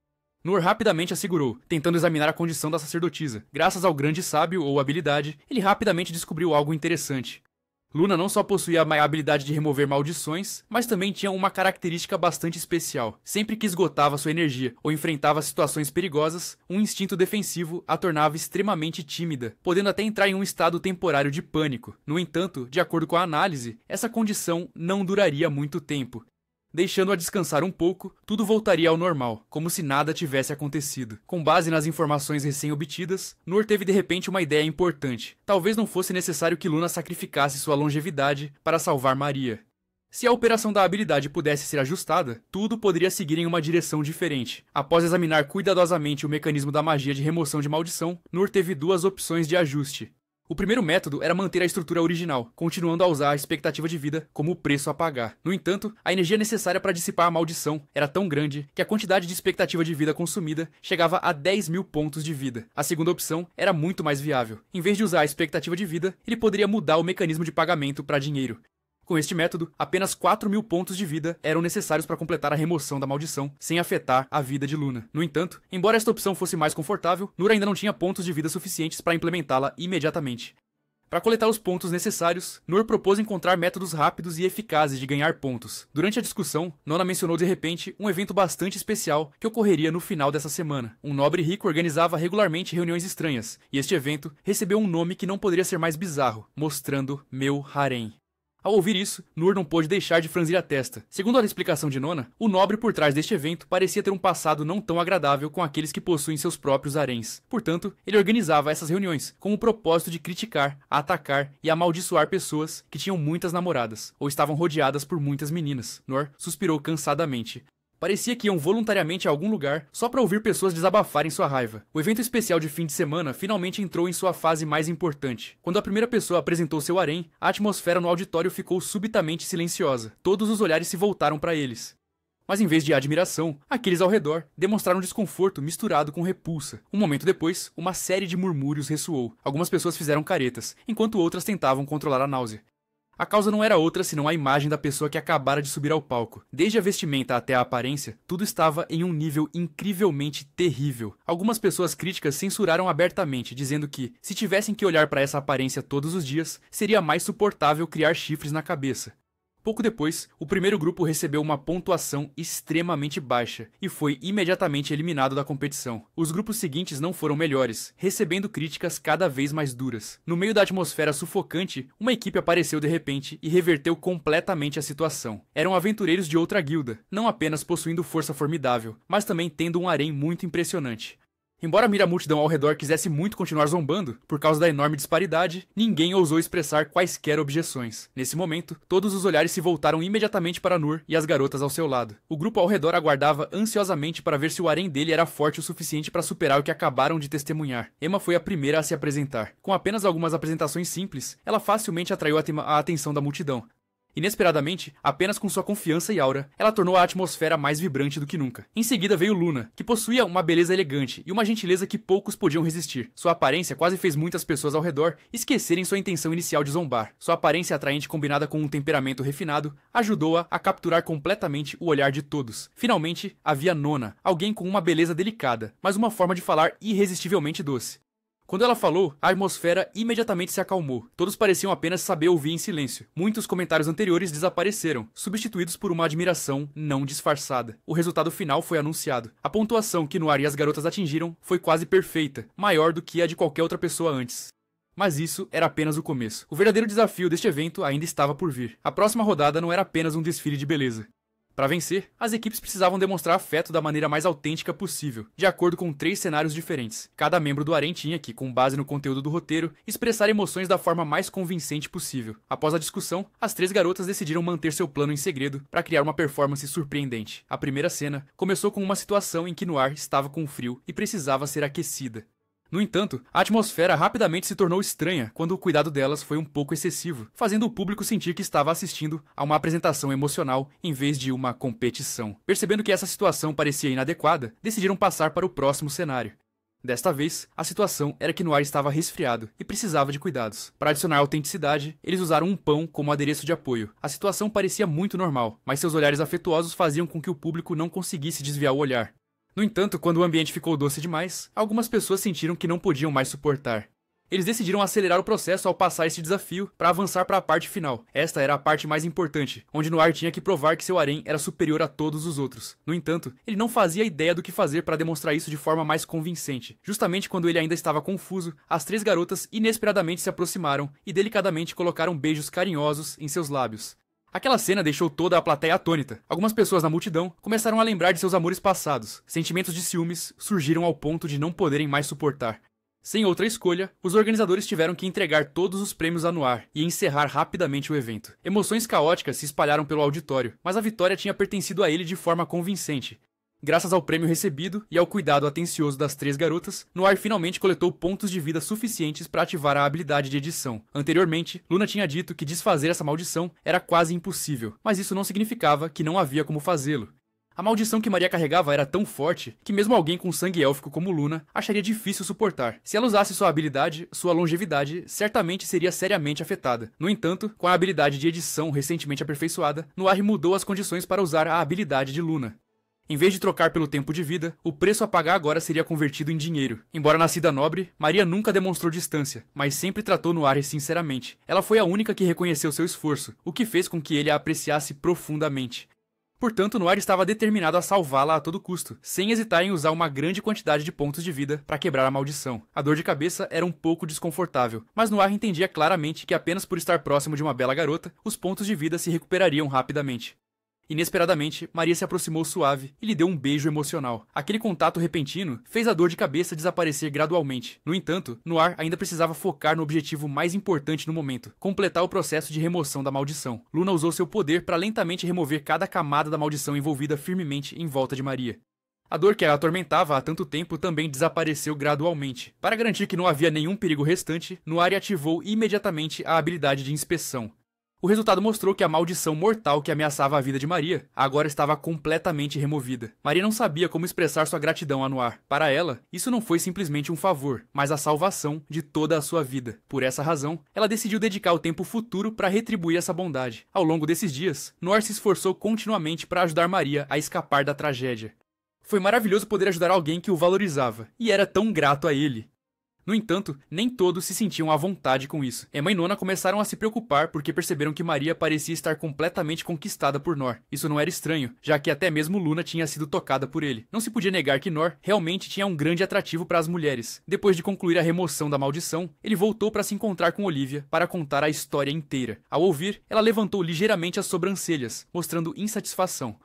Noor rapidamente a segurou, tentando examinar a condição da sacerdotisa. Graças ao grande sábio ou habilidade, ele rapidamente descobriu algo interessante. Luna não só possuía a habilidade de remover maldições, mas também tinha uma característica bastante especial. Sempre que esgotava sua energia ou enfrentava situações perigosas, um instinto defensivo a tornava extremamente tímida, podendo até entrar em um estado temporário de pânico. No entanto, de acordo com a análise, essa condição não duraria muito tempo. Deixando-a descansar um pouco, tudo voltaria ao normal, como se nada tivesse acontecido. Com base nas informações recém-obtidas, Noor teve de repente uma ideia importante. Talvez não fosse necessário que Luna sacrificasse sua longevidade para salvar Maria. Se a operação da habilidade pudesse ser ajustada, tudo poderia seguir em uma direção diferente. Após examinar cuidadosamente o mecanismo da magia de remoção de maldição, Noor teve duas opções de ajuste. O primeiro método era manter a estrutura original, continuando a usar a expectativa de vida como preço a pagar. No entanto, a energia necessária para dissipar a maldição era tão grande que a quantidade de expectativa de vida consumida chegava a 10.000 pontos de vida. A segunda opção era muito mais viável. Em vez de usar a expectativa de vida, ele poderia mudar o mecanismo de pagamento para dinheiro. Com este método, apenas 4.000 pontos de vida eram necessários para completar a remoção da maldição, sem afetar a vida de Luna. No entanto, embora esta opção fosse mais confortável, Noor ainda não tinha pontos de vida suficientes para implementá-la imediatamente. Para coletar os pontos necessários, Noor propôs encontrar métodos rápidos e eficazes de ganhar pontos. Durante a discussão, Nona mencionou de repente um evento bastante especial que ocorreria no final dessa semana. Um nobre rico organizava regularmente reuniões estranhas, e este evento recebeu um nome que não poderia ser mais bizarro, mostrando Meu Harém. Ao ouvir isso, Noor não pôde deixar de franzir a testa. Segundo a explicação de Nona, o nobre por trás deste evento parecia ter um passado não tão agradável com aqueles que possuem seus próprios haréns. Portanto, ele organizava essas reuniões com o propósito de criticar, atacar e amaldiçoar pessoas que tinham muitas namoradas ou estavam rodeadas por muitas meninas. Noor suspirou cansadamente. Parecia que iam voluntariamente a algum lugar só para ouvir pessoas desabafarem sua raiva. O evento especial de fim de semana finalmente entrou em sua fase mais importante. Quando a primeira pessoa apresentou seu harém, a atmosfera no auditório ficou subitamente silenciosa. Todos os olhares se voltaram para eles. Mas em vez de admiração, aqueles ao redor demonstraram desconforto misturado com repulsa. Um momento depois, uma série de murmúrios ressoou. Algumas pessoas fizeram caretas, enquanto outras tentavam controlar a náusea. A causa não era outra senão a imagem da pessoa que acabara de subir ao palco. Desde a vestimenta até a aparência, tudo estava em um nível incrivelmente terrível. Algumas pessoas críticas censuraram abertamente, dizendo que, se tivessem que olhar para essa aparência todos os dias, seria mais suportável criar chifres na cabeça. Pouco depois, o primeiro grupo recebeu uma pontuação extremamente baixa e foi imediatamente eliminado da competição. Os grupos seguintes não foram melhores, recebendo críticas cada vez mais duras. No meio da atmosfera sufocante, uma equipe apareceu de repente e reverteu completamente a situação. Eram aventureiros de outra guilda, não apenas possuindo força formidável, mas também tendo um harém muito impressionante. Embora a multidão ao redor quisesse muito continuar zombando, por causa da enorme disparidade, ninguém ousou expressar quaisquer objeções. Nesse momento, todos os olhares se voltaram imediatamente para Noor e as garotas ao seu lado. O grupo ao redor aguardava ansiosamente para ver se o harém dele era forte o suficiente para superar o que acabaram de testemunhar. Emma foi a primeira a se apresentar. Com apenas algumas apresentações simples, ela facilmente atraiu a atenção da multidão. Inesperadamente, apenas com sua confiança e aura, ela tornou a atmosfera mais vibrante do que nunca. Em seguida veio Luna, que possuía uma beleza elegante e uma gentileza que poucos podiam resistir. Sua aparência quase fez muitas pessoas ao redor esquecerem sua intenção inicial de zombar. Sua aparência atraente combinada com um temperamento refinado ajudou-a a capturar completamente o olhar de todos. Finalmente, havia Nona, alguém com uma beleza delicada, mas uma forma de falar irresistivelmente doce. Quando ela falou, a atmosfera imediatamente se acalmou. Todos pareciam apenas saber ouvir em silêncio. Muitos comentários anteriores desapareceram, substituídos por uma admiração não disfarçada. O resultado final foi anunciado. A pontuação que Noir e as garotas atingiram foi quase perfeita, maior do que a de qualquer outra pessoa antes. Mas isso era apenas o começo. O verdadeiro desafio deste evento ainda estava por vir. A próxima rodada não era apenas um desfile de beleza. Para vencer, as equipes precisavam demonstrar afeto da maneira mais autêntica possível, de acordo com 3 cenários diferentes. Cada membro do harém tinha que, com base no conteúdo do roteiro, expressar emoções da forma mais convincente possível. Após a discussão, as 3 garotas decidiram manter seu plano em segredo para criar uma performance surpreendente. A primeira cena começou com uma situação em que Noir estava com frio e precisava ser aquecida. No entanto, a atmosfera rapidamente se tornou estranha quando o cuidado delas foi um pouco excessivo, fazendo o público sentir que estava assistindo a uma apresentação emocional em vez de uma competição. Percebendo que essa situação parecia inadequada, decidiram passar para o próximo cenário. Desta vez, a situação era que Noir estava resfriado e precisava de cuidados. Para adicionar autenticidade, eles usaram um pão como adereço de apoio. A situação parecia muito normal, mas seus olhares afetuosos faziam com que o público não conseguisse desviar o olhar. No entanto, quando o ambiente ficou doce demais, algumas pessoas sentiram que não podiam mais suportar. Eles decidiram acelerar o processo ao passar esse desafio para avançar para a parte final. Esta era a parte mais importante, onde Noir tinha que provar que seu harém era superior a todos os outros. No entanto, ele não fazia ideia do que fazer para demonstrar isso de forma mais convincente. Justamente quando ele ainda estava confuso, as 3 garotas inesperadamente se aproximaram e delicadamente colocaram beijos carinhosos em seus lábios. Aquela cena deixou toda a plateia atônita. Algumas pessoas na multidão começaram a lembrar de seus amores passados. Sentimentos de ciúmes surgiram ao ponto de não poderem mais suportar. Sem outra escolha, os organizadores tiveram que entregar todos os prêmios a Noir e encerrar rapidamente o evento. Emoções caóticas se espalharam pelo auditório, mas a vitória tinha pertencido a ele de forma convincente. Graças ao prêmio recebido e ao cuidado atencioso das 3 garotas, Noir finalmente coletou pontos de vida suficientes para ativar a habilidade de edição. Anteriormente, Luna tinha dito que desfazer essa maldição era quase impossível, mas isso não significava que não havia como fazê-lo. A maldição que Maria carregava era tão forte que mesmo alguém com sangue élfico como Luna acharia difícil suportar. Se ela usasse sua habilidade, sua longevidade certamente seria seriamente afetada. No entanto, com a habilidade de edição recentemente aperfeiçoada, Noir mudou as condições para usar a habilidade de Luna. Em vez de trocar pelo tempo de vida, o preço a pagar agora seria convertido em dinheiro. Embora nascida nobre, Maria nunca demonstrou distância, mas sempre tratou Noir sinceramente. Ela foi a única que reconheceu seu esforço, o que fez com que ele a apreciasse profundamente. Portanto, Noir estava determinado a salvá-la a todo custo, sem hesitar em usar uma grande quantidade de pontos de vida para quebrar a maldição. A dor de cabeça era um pouco desconfortável, mas Noir entendia claramente que apenas por estar próximo de uma bela garota, os pontos de vida se recuperariam rapidamente. Inesperadamente, Maria se aproximou suave e lhe deu um beijo emocional. Aquele contato repentino fez a dor de cabeça desaparecer gradualmente. No entanto, Noir ainda precisava focar no objetivo mais importante no momento, completar o processo de remoção da maldição. Luna usou seu poder para lentamente remover cada camada da maldição envolvida firmemente em volta de Maria. A dor que a atormentava há tanto tempo também desapareceu gradualmente. Para garantir que não havia nenhum perigo restante, Noir ativou imediatamente a habilidade de inspeção. O resultado mostrou que a maldição mortal que ameaçava a vida de Maria agora estava completamente removida. Maria não sabia como expressar sua gratidão a Noir. Para ela, isso não foi simplesmente um favor, mas a salvação de toda a sua vida. Por essa razão, ela decidiu dedicar o tempo futuro para retribuir essa bondade. Ao longo desses dias, Noir se esforçou continuamente para ajudar Maria a escapar da tragédia. Foi maravilhoso poder ajudar alguém que o valorizava, e era tão grato a ele. No entanto, nem todos se sentiam à vontade com isso. Emma e Nona começaram a se preocupar porque perceberam que Maria parecia estar completamente conquistada por Noir. Isso não era estranho, já que até mesmo Luna tinha sido tocada por ele. Não se podia negar que Noir realmente tinha um grande atrativo para as mulheres. Depois de concluir a remoção da maldição, ele voltou para se encontrar com Olivia para contar a história inteira. Ao ouvir, ela levantou ligeiramente as sobrancelhas, mostrando insatisfação.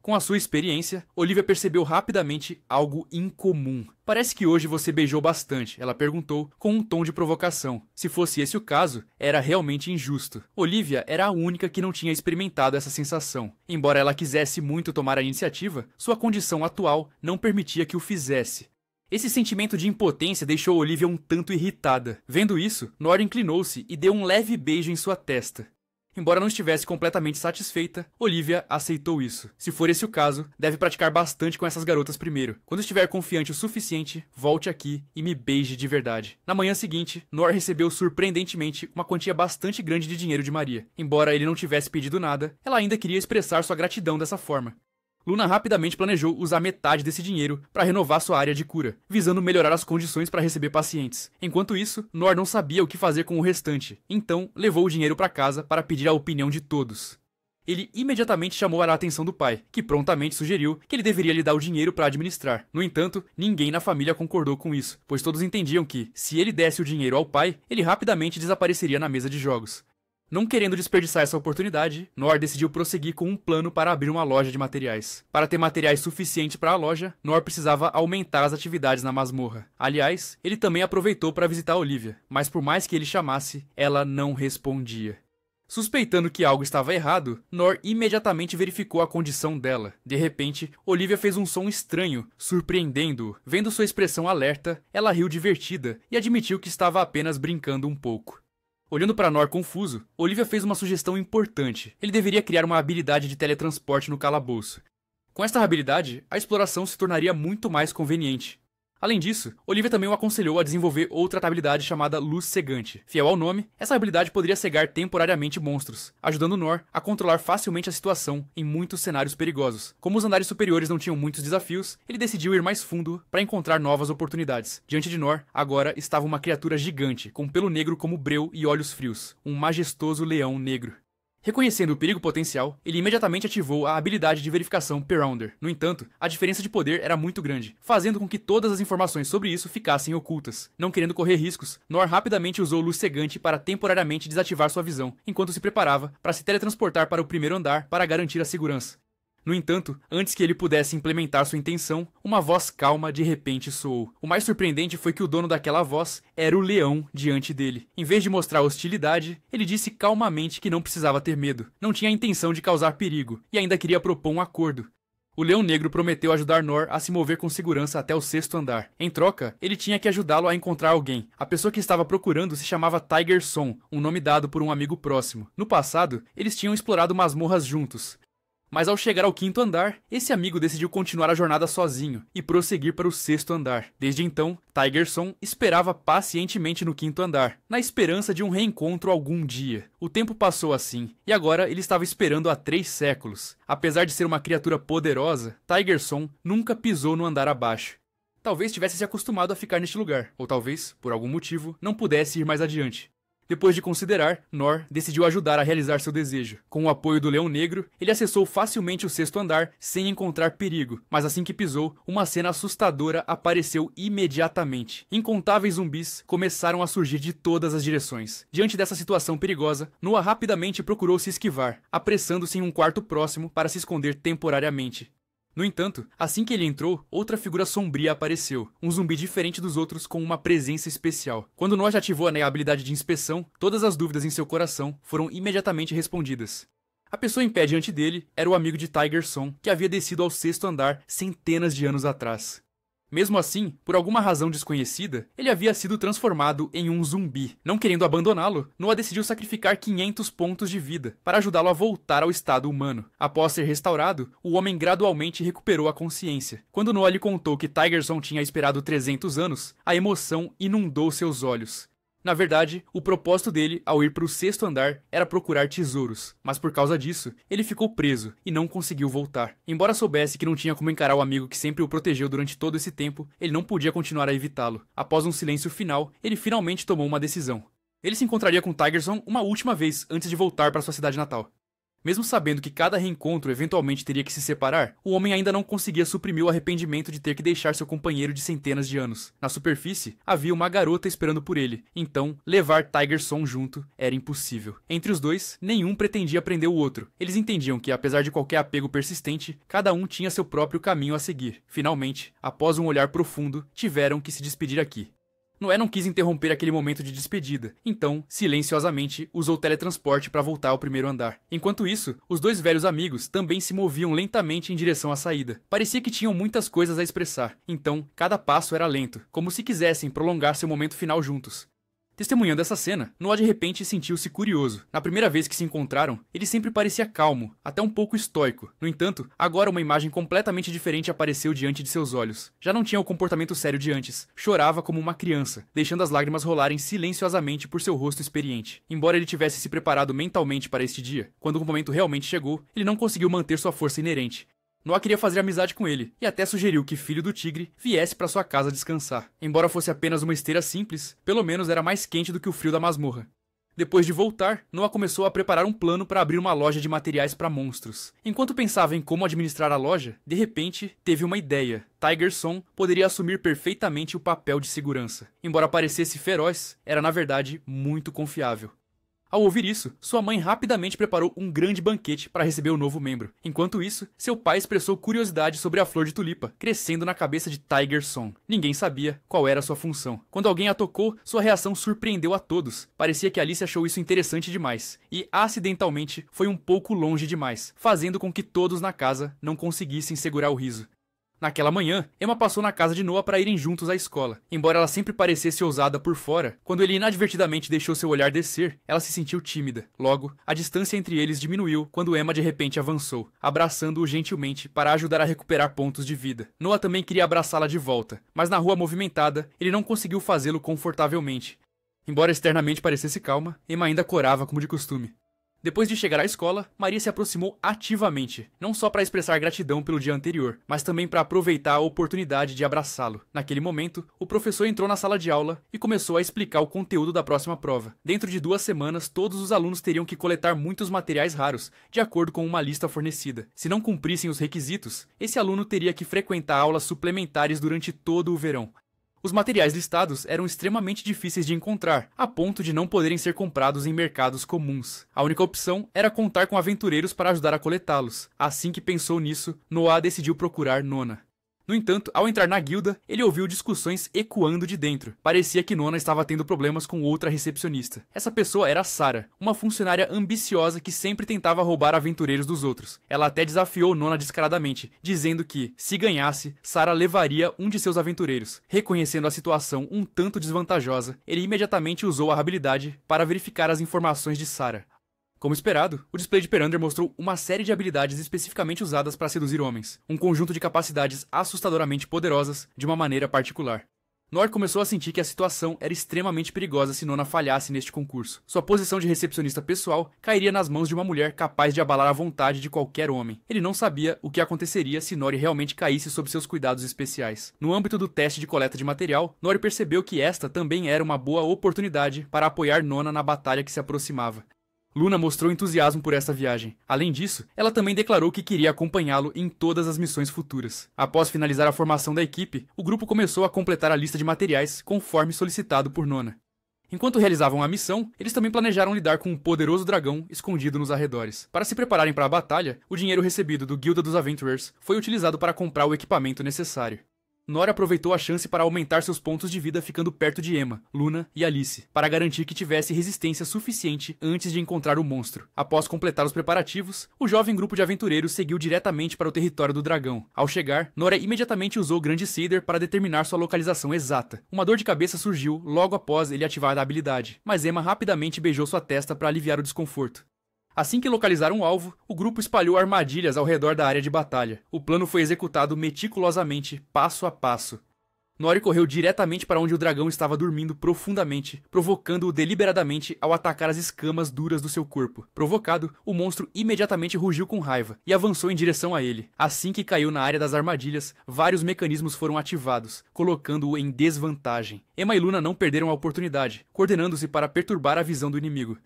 Com a sua experiência, Olivia percebeu rapidamente algo incomum. Parece que hoje você beijou bastante, ela perguntou, com um tom de provocação. Se fosse esse o caso, era realmente injusto. Olivia era a única que não tinha experimentado essa sensação. Embora ela quisesse muito tomar a iniciativa, sua condição atual não permitia que o fizesse. Esse sentimento de impotência deixou Olivia um tanto irritada. Vendo isso, Nora inclinou-se e deu um leve beijo em sua testa. Embora não estivesse completamente satisfeita, Olivia aceitou isso. Se for esse o caso, deve praticar bastante com essas garotas primeiro. Quando estiver confiante o suficiente, volte aqui e me beije de verdade. Na manhã seguinte, Nor recebeu surpreendentemente uma quantia bastante grande de dinheiro de Maria. Embora ele não tivesse pedido nada, ela ainda queria expressar sua gratidão dessa forma. Luna rapidamente planejou usar metade desse dinheiro para renovar sua área de cura, visando melhorar as condições para receber pacientes. Enquanto isso, Nor não sabia o que fazer com o restante, então levou o dinheiro para casa para pedir a opinião de todos. Ele imediatamente chamou a atenção do pai, que prontamente sugeriu que ele deveria lhe dar o dinheiro para administrar. No entanto, ninguém na família concordou com isso, pois todos entendiam que, se ele desse o dinheiro ao pai, ele rapidamente desapareceria na mesa de jogos. Não querendo desperdiçar essa oportunidade, Nor decidiu prosseguir com um plano para abrir uma loja de materiais. Para ter materiais suficientes para a loja, Nor precisava aumentar as atividades na masmorra. Aliás, ele também aproveitou para visitar Olivia, mas por mais que ele chamasse, ela não respondia. Suspeitando que algo estava errado, Nor imediatamente verificou a condição dela. De repente, Olivia fez um som estranho, surpreendendo-o. Vendo sua expressão alerta, ela riu divertida e admitiu que estava apenas brincando um pouco. Olhando para Nor confuso, Olivia fez uma sugestão importante. Ele deveria criar uma habilidade de teletransporte no calabouço. Com esta habilidade, a exploração se tornaria muito mais conveniente. Além disso, Olivia também o aconselhou a desenvolver outra habilidade chamada Luz Cegante. Fiel ao nome, essa habilidade poderia cegar temporariamente monstros, ajudando Nor a controlar facilmente a situação em muitos cenários perigosos. Como os andares superiores não tinham muitos desafios, ele decidiu ir mais fundo para encontrar novas oportunidades. Diante de Nor, agora estava uma criatura gigante, com pelo negro como breu e olhos frios, um majestoso leão negro. Reconhecendo o perigo potencial, ele imediatamente ativou a habilidade de verificação Perounder. No entanto, a diferença de poder era muito grande, fazendo com que todas as informações sobre isso ficassem ocultas. Não querendo correr riscos, Nor rapidamente usou Luz Cegante para temporariamente desativar sua visão, enquanto se preparava para se teletransportar para o primeiro andar para garantir a segurança. No entanto, antes que ele pudesse implementar sua intenção, uma voz calma de repente soou. O mais surpreendente foi que o dono daquela voz era o leão diante dele. Em vez de mostrar hostilidade, ele disse calmamente que não precisava ter medo, não tinha a intenção de causar perigo e ainda queria propor um acordo. O Leão Negro prometeu ajudar Nor a se mover com segurança até o 6º andar. Em troca, ele tinha que ajudá-lo a encontrar alguém. A pessoa que estava procurando se chamava Tiger Son, um nome dado por um amigo próximo. No passado, eles tinham explorado masmorras juntos. Mas ao chegar ao 5º andar, esse amigo decidiu continuar a jornada sozinho e prosseguir para o 6º andar. Desde então, Tigerson esperava pacientemente no 5º andar, na esperança de um reencontro algum dia. O tempo passou assim, e agora ele estava esperando há 3 séculos. Apesar de ser uma criatura poderosa, Tigerson nunca pisou no andar abaixo. Talvez tivesse se acostumado a ficar neste lugar, ou talvez, por algum motivo, não pudesse ir mais adiante. Depois de considerar, Nor decidiu ajudar a realizar seu desejo. Com o apoio do Leão Negro, ele acessou facilmente o 6º andar sem encontrar perigo, mas assim que pisou, uma cena assustadora apareceu imediatamente. Incontáveis zumbis começaram a surgir de todas as direções. Diante dessa situação perigosa, Noah rapidamente procurou se esquivar, apressando-se em um quarto próximo para se esconder temporariamente. No entanto, assim que ele entrou, outra figura sombria apareceu, um zumbi diferente dos outros com uma presença especial. Quando Noah ativou a habilidade de inspeção, todas as dúvidas em seu coração foram imediatamente respondidas. A pessoa em pé diante dele era o amigo de Tigerson, que havia descido ao 6º andar centenas de anos atrás. Mesmo assim, por alguma razão desconhecida, ele havia sido transformado em um zumbi. Não querendo abandoná-lo, Noah decidiu sacrificar 500 pontos de vida para ajudá-lo a voltar ao estado humano. Após ser restaurado, o homem gradualmente recuperou a consciência. Quando Noah lhe contou que Tigerson tinha esperado 300 anos, a emoção inundou seus olhos. Na verdade, o propósito dele, ao ir para o 6º andar, era procurar tesouros, mas por causa disso, ele ficou preso e não conseguiu voltar. Embora soubesse que não tinha como encarar o amigo que sempre o protegeu durante todo esse tempo, ele não podia continuar a evitá-lo. Após um silêncio final, ele finalmente tomou uma decisão. Ele se encontraria com Tigerson uma última vez antes de voltar para sua cidade natal. Mesmo sabendo que cada reencontro eventualmente teria que se separar, o homem ainda não conseguia suprimir o arrependimento de ter que deixar seu companheiro de centenas de anos. Na superfície, havia uma garota esperando por ele, então levar Tigerson junto era impossível. Entre os dois, nenhum pretendia prender o outro. Eles entendiam que, apesar de qualquer apego persistente, cada um tinha seu próprio caminho a seguir. Finalmente, após um olhar profundo, tiveram que se despedir aqui. Noé não quis interromper aquele momento de despedida, então, silenciosamente, usou o teletransporte para voltar ao 1º andar. Enquanto isso, os dois velhos amigos também se moviam lentamente em direção à saída. Parecia que tinham muitas coisas a expressar, então, cada passo era lento, como se quisessem prolongar seu momento final juntos. Testemunhando essa cena, Noah de repente sentiu-se curioso. Na primeira vez que se encontraram, ele sempre parecia calmo, até um pouco estoico. No entanto, agora uma imagem completamente diferente apareceu diante de seus olhos. Já não tinha o comportamento sério de antes. Chorava como uma criança, deixando as lágrimas rolarem silenciosamente por seu rosto experiente. Embora ele tivesse se preparado mentalmente para este dia, quando o momento realmente chegou, ele não conseguiu manter sua força inerente. Noah queria fazer amizade com ele, e até sugeriu que Filho do Tigre viesse para sua casa descansar. Embora fosse apenas uma esteira simples, pelo menos era mais quente do que o frio da masmorra. Depois de voltar, Noah começou a preparar um plano para abrir uma loja de materiais para monstros. Enquanto pensava em como administrar a loja, de repente, teve uma ideia. Tiger Son poderia assumir perfeitamente o papel de segurança. Embora parecesse feroz, era na verdade muito confiável. Ao ouvir isso, sua mãe rapidamente preparou um grande banquete para receber o novo membro. Enquanto isso, seu pai expressou curiosidade sobre a flor de tulipa, crescendo na cabeça de Tiger Son. Ninguém sabia qual era sua função. Quando alguém a tocou, sua reação surpreendeu a todos. Parecia que Alice achou isso interessante demais, e acidentalmente foi um pouco longe demais, fazendo com que todos na casa não conseguissem segurar o riso. Naquela manhã, Emma passou na casa de Noah para irem juntos à escola. Embora ela sempre parecesse ousada por fora, quando ele inadvertidamente deixou seu olhar descer, ela se sentiu tímida. Logo, a distância entre eles diminuiu quando Emma de repente avançou, abraçando-o gentilmente para ajudar a recuperar pontos de vida. Noah também queria abraçá-la de volta, mas na rua movimentada, ele não conseguiu fazê-lo confortavelmente. Embora externamente parecesse calma, Emma ainda corava como de costume. Depois de chegar à escola, Maria se aproximou ativamente, não só para expressar gratidão pelo dia anterior, mas também para aproveitar a oportunidade de abraçá-lo. Naquele momento, o professor entrou na sala de aula e começou a explicar o conteúdo da próxima prova. Dentro de 2 semanas, todos os alunos teriam que coletar muitos materiais raros, de acordo com uma lista fornecida. Se não cumprissem os requisitos, esse aluno teria que frequentar aulas suplementares durante todo o verão. Os materiais listados eram extremamente difíceis de encontrar, a ponto de não poderem ser comprados em mercados comuns. A única opção era contar com aventureiros para ajudar a coletá-los. Assim que pensou nisso, Noah decidiu procurar Nona. No entanto, ao entrar na guilda, ele ouviu discussões ecoando de dentro. Parecia que Nona estava tendo problemas com outra recepcionista. Essa pessoa era Sarah, uma funcionária ambiciosa que sempre tentava roubar aventureiros dos outros. Ela até desafiou Nona descaradamente, dizendo que, se ganhasse, Sarah levaria um de seus aventureiros. Reconhecendo a situação um tanto desvantajosa, ele imediatamente usou a habilidade para verificar as informações de Sarah. Como esperado, o display de Perander mostrou uma série de habilidades especificamente usadas para seduzir homens, um conjunto de capacidades assustadoramente poderosas de uma maneira particular. Noah começou a sentir que a situação era extremamente perigosa se Nona falhasse neste concurso. Sua posição de recepcionista pessoal cairia nas mãos de uma mulher capaz de abalar a vontade de qualquer homem. Ele não sabia o que aconteceria se Nori realmente caísse sob seus cuidados especiais. No âmbito do teste de coleta de material, Nori percebeu que esta também era uma boa oportunidade para apoiar Nona na batalha que se aproximava. Luna mostrou entusiasmo por essa viagem. Além disso, ela também declarou que queria acompanhá-lo em todas as missões futuras. Após finalizar a formação da equipe, o grupo começou a completar a lista de materiais conforme solicitado por Nona. Enquanto realizavam a missão, eles também planejaram lidar com um poderoso dragão escondido nos arredores. Para se prepararem para a batalha, o dinheiro recebido do Guilda dos Aventurers foi utilizado para comprar o equipamento necessário. Nora aproveitou a chance para aumentar seus pontos de vida ficando perto de Emma, Luna e Alice, para garantir que tivesse resistência suficiente antes de encontrar o monstro. Após completar os preparativos, o jovem grupo de aventureiros seguiu diretamente para o território do dragão. Ao chegar, Nora imediatamente usou o Grande Cedar para determinar sua localização exata. Uma dor de cabeça surgiu logo após ele ativar a habilidade, mas Emma rapidamente beijou sua testa para aliviar o desconforto. Assim que localizaram o alvo, o grupo espalhou armadilhas ao redor da área de batalha. O plano foi executado meticulosamente, passo a passo. Nori correu diretamente para onde o dragão estava dormindo profundamente, provocando-o deliberadamente ao atacar as escamas duras do seu corpo. Provocado, o monstro imediatamente rugiu com raiva e avançou em direção a ele. Assim que caiu na área das armadilhas, vários mecanismos foram ativados, colocando-o em desvantagem. Emma e Luna não perderam a oportunidade, coordenando-se para perturbar a visão do inimigo.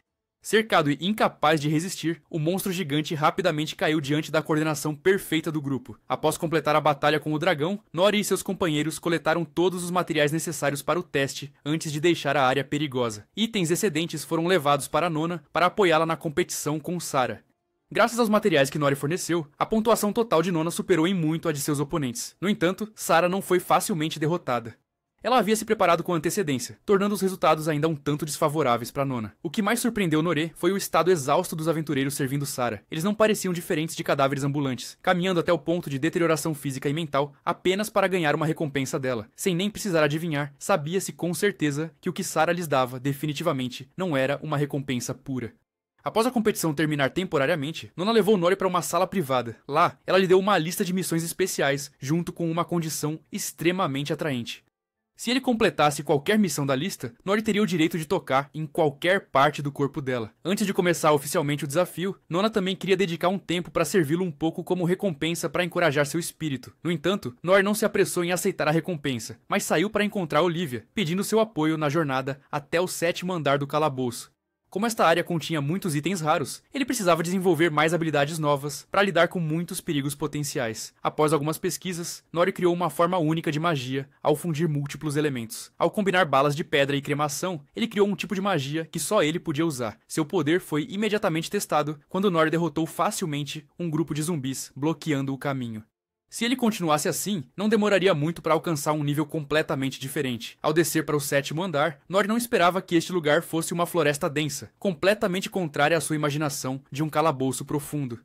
Cercado e incapaz de resistir, o monstro gigante rapidamente caiu diante da coordenação perfeita do grupo. Após completar a batalha com o dragão, Nori e seus companheiros coletaram todos os materiais necessários para o teste antes de deixar a área perigosa. Itens excedentes foram levados para Nona para apoiá-la na competição com Sarah. Graças aos materiais que Nori forneceu, a pontuação total de Nona superou em muito a de seus oponentes. No entanto, Sarah não foi facilmente derrotada. Ela havia se preparado com antecedência, tornando os resultados ainda um tanto desfavoráveis para Nona. O que mais surpreendeu Norê foi o estado exausto dos aventureiros servindo Sarah. Eles não pareciam diferentes de cadáveres ambulantes, caminhando até o ponto de deterioração física e mental apenas para ganhar uma recompensa dela. Sem nem precisar adivinhar, sabia-se com certeza que o que Sarah lhes dava definitivamente não era uma recompensa pura. Após a competição terminar temporariamente, Nona levou Nori para uma sala privada. Lá, ela lhe deu uma lista de missões especiais, junto com uma condição extremamente atraente. Se ele completasse qualquer missão da lista, Nori teria o direito de tocar em qualquer parte do corpo dela. Antes de começar oficialmente o desafio, Nona também queria dedicar um tempo para servi-lo um pouco como recompensa para encorajar seu espírito. No entanto, Nori não se apressou em aceitar a recompensa, mas saiu para encontrar Olivia, pedindo seu apoio na jornada até o 7º andar do calabouço. Como esta área continha muitos itens raros, ele precisava desenvolver mais habilidades novas para lidar com muitos perigos potenciais. Após algumas pesquisas, Nori criou uma forma única de magia ao fundir múltiplos elementos. Ao combinar balas de pedra e cremação, ele criou um tipo de magia que só ele podia usar. Seu poder foi imediatamente testado quando Nori derrotou facilmente um grupo de zumbis, bloqueando o caminho. Se ele continuasse assim, não demoraria muito para alcançar um nível completamente diferente. Ao descer para o 7º andar, Nori não esperava que este lugar fosse uma floresta densa, completamente contrária à sua imaginação de um calabouço profundo.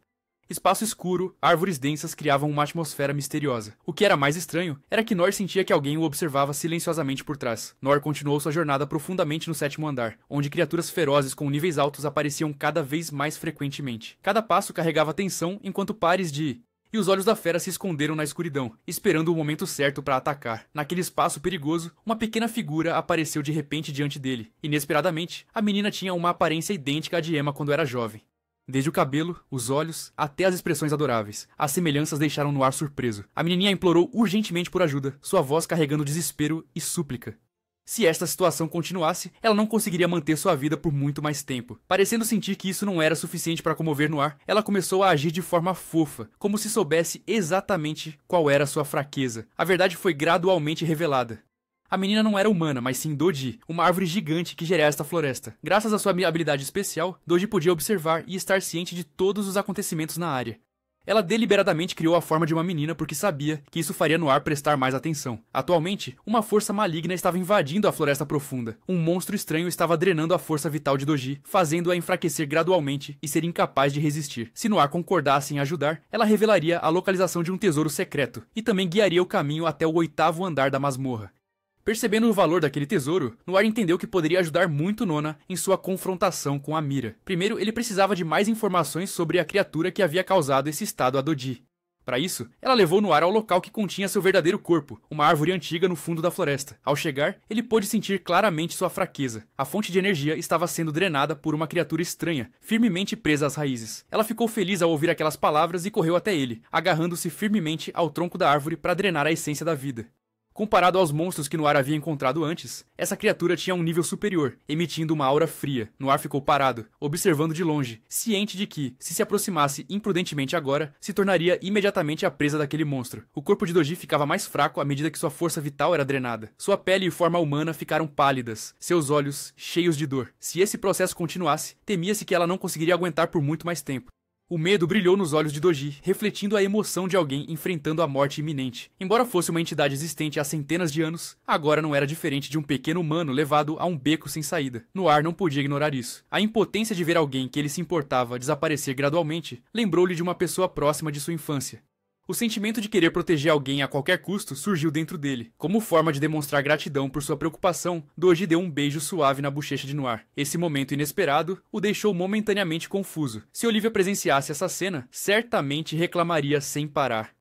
Espaço escuro, árvores densas criavam uma atmosfera misteriosa. O que era mais estranho era que Nor sentia que alguém o observava silenciosamente por trás. Nor continuou sua jornada profundamente no 7º andar, onde criaturas ferozes com níveis altos apareciam cada vez mais frequentemente. Cada passo carregava tensão enquanto pares de... E os olhos da fera se esconderam na escuridão, esperando o momento certo para atacar. Naquele espaço perigoso, uma pequena figura apareceu de repente diante dele. Inesperadamente, a menina tinha uma aparência idêntica à de Emma quando era jovem. Desde o cabelo, os olhos, até as expressões adoráveis. As semelhanças deixaram no ar surpreso. A menininha implorou urgentemente por ajuda, sua voz carregando desespero e súplica. Se esta situação continuasse, ela não conseguiria manter sua vida por muito mais tempo. Parecendo sentir que isso não era suficiente para comover Noir, ela começou a agir de forma fofa, como se soubesse exatamente qual era sua fraqueza. A verdade foi gradualmente revelada. A menina não era humana, mas sim Doji, uma árvore gigante que geria esta floresta. Graças à sua habilidade especial, Doji podia observar e estar ciente de todos os acontecimentos na área. Ela deliberadamente criou a forma de uma menina porque sabia que isso faria Noir prestar mais atenção. Atualmente, uma força maligna estava invadindo a floresta profunda. Um monstro estranho estava drenando a força vital de Doji, fazendo-a enfraquecer gradualmente e ser incapaz de resistir. Se Noir concordasse em ajudar, ela revelaria a localização de um tesouro secreto e também guiaria o caminho até o 8º andar da masmorra. Percebendo o valor daquele tesouro, Noir entendeu que poderia ajudar muito Nona em sua confrontação com a Mira. Primeiro, ele precisava de mais informações sobre a criatura que havia causado esse estado a Doji. Para isso, ela levou Noir ao local que continha seu verdadeiro corpo, uma árvore antiga no fundo da floresta. Ao chegar, ele pôde sentir claramente sua fraqueza. A fonte de energia estava sendo drenada por uma criatura estranha, firmemente presa às raízes. Ela ficou feliz ao ouvir aquelas palavras e correu até ele, agarrando-se firmemente ao tronco da árvore para drenar a essência da vida. Comparado aos monstros que Noir havia encontrado antes, essa criatura tinha um nível superior, emitindo uma aura fria. Noir ficou parado, observando de longe, ciente de que, se aproximasse imprudentemente agora, se tornaria imediatamente a presa daquele monstro. O corpo de Doji ficava mais fraco à medida que sua força vital era drenada. Sua pele e forma humana ficaram pálidas, seus olhos cheios de dor. Se esse processo continuasse, temia-se que ela não conseguiria aguentar por muito mais tempo. O medo brilhou nos olhos de Doji, refletindo a emoção de alguém enfrentando a morte iminente. Embora fosse uma entidade existente há centenas de anos, agora não era diferente de um pequeno humano levado a um beco sem saída. Noir não podia ignorar isso. A impotência de ver alguém que ele se importava desaparecer gradualmente lembrou-lhe de uma pessoa próxima de sua infância. O sentimento de querer proteger alguém a qualquer custo surgiu dentro dele. Como forma de demonstrar gratidão por sua preocupação, Doji deu um beijo suave na bochecha de Noir. Esse momento inesperado o deixou momentaneamente confuso. Se Olivia presenciasse essa cena, certamente reclamaria sem parar.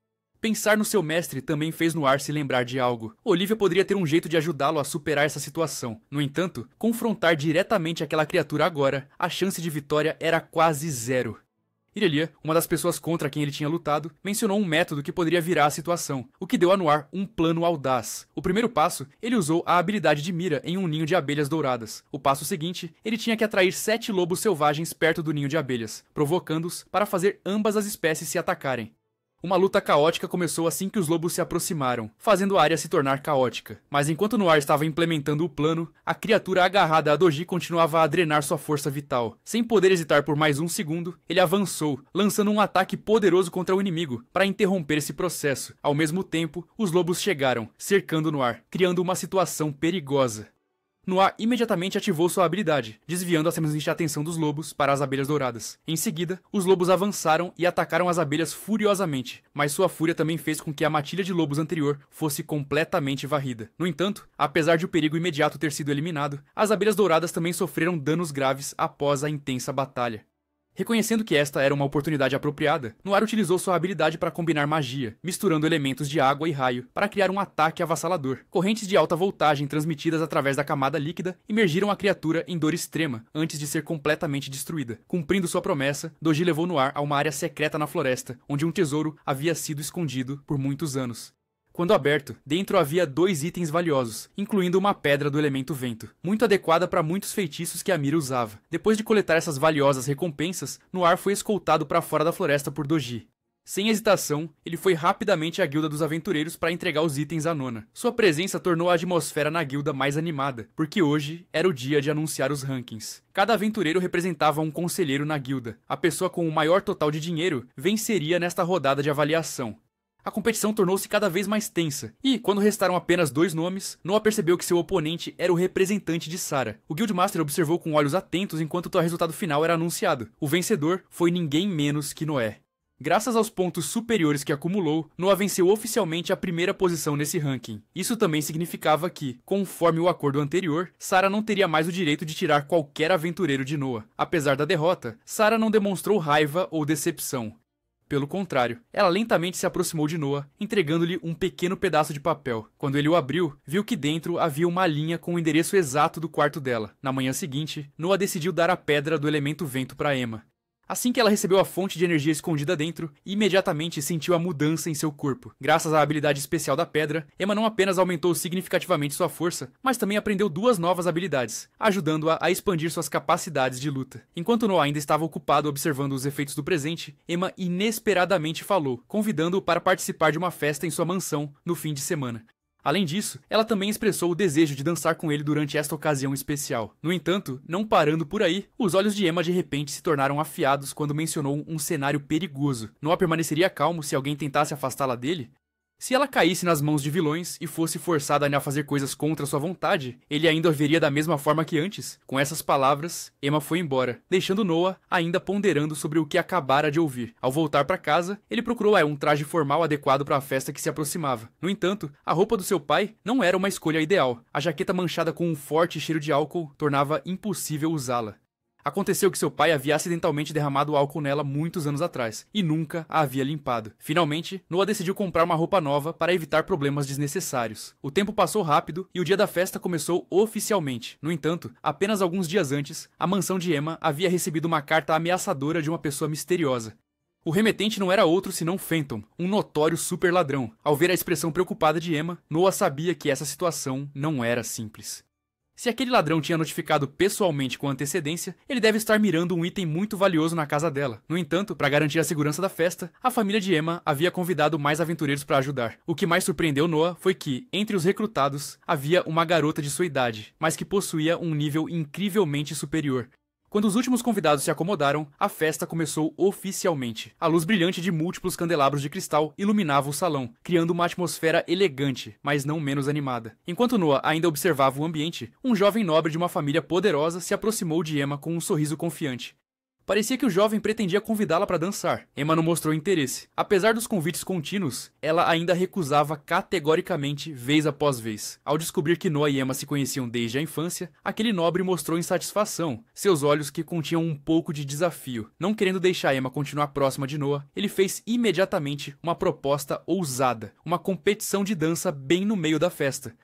Pensar no seu mestre também fez Noir se lembrar de algo. Olivia poderia ter um jeito de ajudá-lo a superar essa situação. No entanto, confrontar diretamente aquela criatura agora, a chance de vitória era quase zero. Irelia, uma das pessoas contra quem ele tinha lutado, mencionou um método que poderia virar a situação, o que deu a Noir um plano audaz. O primeiro passo, ele usou a habilidade de mira em um ninho de abelhas douradas. O passo seguinte, ele tinha que atrair 7 lobos selvagens perto do ninho de abelhas, provocando-os para fazer ambas as espécies se atacarem. Uma luta caótica começou assim que os lobos se aproximaram, fazendo a área se tornar caótica. Mas enquanto Noir estava implementando o plano, a criatura agarrada a Doji continuava a drenar sua força vital. Sem poder hesitar por mais um segundo, ele avançou, lançando um ataque poderoso contra o inimigo, para interromper esse processo. Ao mesmo tempo, os lobos chegaram, cercando Noir, criando uma situação perigosa. Noir imediatamente ativou sua habilidade, desviando a semente atenção dos lobos para as abelhas douradas. Em seguida, os lobos avançaram e atacaram as abelhas furiosamente, mas sua fúria também fez com que a matilha de lobos anterior fosse completamente varrida. No entanto, apesar de o perigo imediato ter sido eliminado, as abelhas douradas também sofreram danos graves após a intensa batalha. Reconhecendo que esta era uma oportunidade apropriada, Noir utilizou sua habilidade para combinar magia, misturando elementos de água e raio para criar um ataque avassalador. Correntes de alta voltagem transmitidas através da camada líquida imergiram a criatura em dor extrema antes de ser completamente destruída. Cumprindo sua promessa, Doji levou Noir a uma área secreta na floresta, onde um tesouro havia sido escondido por muitos anos. Quando aberto, dentro havia 2 itens valiosos, incluindo uma pedra do elemento vento, muito adequada para muitos feitiços que Amira usava. Depois de coletar essas valiosas recompensas, Noir foi escoltado para fora da floresta por Doji. Sem hesitação, ele foi rapidamente à Guilda dos Aventureiros para entregar os itens à Nona. Sua presença tornou a atmosfera na guilda mais animada, porque hoje era o dia de anunciar os rankings. Cada aventureiro representava um conselheiro na guilda. A pessoa com o maior total de dinheiro venceria nesta rodada de avaliação. A competição tornou-se cada vez mais tensa, e, quando restaram apenas 2 nomes, Noah percebeu que seu oponente era o representante de Sarah. O Guildmaster observou com olhos atentos enquanto o resultado final era anunciado. O vencedor foi ninguém menos que Noé. Graças aos pontos superiores que acumulou, Noah venceu oficialmente a primeira posição nesse ranking. Isso também significava que, conforme o acordo anterior, Sarah não teria mais o direito de tirar qualquer aventureiro de Noah. Apesar da derrota, Sarah não demonstrou raiva ou decepção. Pelo contrário, ela lentamente se aproximou de Noah, entregando-lhe um pequeno pedaço de papel. Quando ele o abriu, viu que dentro havia uma linha com o endereço exato do quarto dela. Na manhã seguinte, Noah decidiu dar a pedra do elemento vento para Emma. Assim que ela recebeu a fonte de energia escondida dentro, imediatamente sentiu a mudança em seu corpo. Graças à habilidade especial da pedra, Emma não apenas aumentou significativamente sua força, mas também aprendeu 2 novas habilidades, ajudando-a a expandir suas capacidades de luta. Enquanto Noah ainda estava ocupado observando os efeitos do presente, Emma inesperadamente falou, convidando-o para participar de uma festa em sua mansão no fim de semana. Além disso, ela também expressou o desejo de dançar com ele durante esta ocasião especial. No entanto, não parando por aí, os olhos de Emma de repente se tornaram afiados quando mencionou um cenário perigoso. Noah permaneceria calmo se alguém tentasse afastá-la dele? Se ela caísse nas mãos de vilões e fosse forçada a fazer coisas contra sua vontade, ele ainda a veria da mesma forma que antes? Com essas palavras, Emma foi embora, deixando Noah ainda ponderando sobre o que acabara de ouvir. Ao voltar para casa, ele procurou um traje formal adequado para a festa que se aproximava. No entanto, a roupa do seu pai não era uma escolha ideal. A jaqueta manchada com um forte cheiro de álcool tornava impossível usá-la. Aconteceu que seu pai havia acidentalmente derramado álcool nela muitos anos atrás, e nunca a havia limpado. Finalmente, Noah decidiu comprar uma roupa nova para evitar problemas desnecessários. O tempo passou rápido e o dia da festa começou oficialmente. No entanto, apenas alguns dias antes, a mansão de Emma havia recebido uma carta ameaçadora de uma pessoa misteriosa. O remetente não era outro senão Phantom, um notório super ladrão. Ao ver a expressão preocupada de Emma, Noah sabia que essa situação não era simples. Se aquele ladrão tinha notificado pessoalmente com antecedência, ele deve estar mirando um item muito valioso na casa dela. No entanto, para garantir a segurança da festa, a família de Emma havia convidado mais aventureiros para ajudar. O que mais surpreendeu Noah foi que, entre os recrutados, havia uma garota de sua idade, mas que possuía um nível incrivelmente superior. Quando os últimos convidados se acomodaram, a festa começou oficialmente. A luz brilhante de múltiplos candelabros de cristal iluminava o salão, criando uma atmosfera elegante, mas não menos animada. Enquanto Noah ainda observava o ambiente, um jovem nobre de uma família poderosa se aproximou de Emma com um sorriso confiante. Parecia que o jovem pretendia convidá-la para dançar. Emma não mostrou interesse. Apesar dos convites contínuos, ela ainda recusava categoricamente vez após vez. Ao descobrir que Noah e Emma se conheciam desde a infância, aquele nobre mostrou insatisfação, seus olhos que continham um pouco de desafio. Não querendo deixar Emma continuar próxima de Noah, ele fez imediatamente uma proposta ousada, uma competição de dança bem no meio da festa.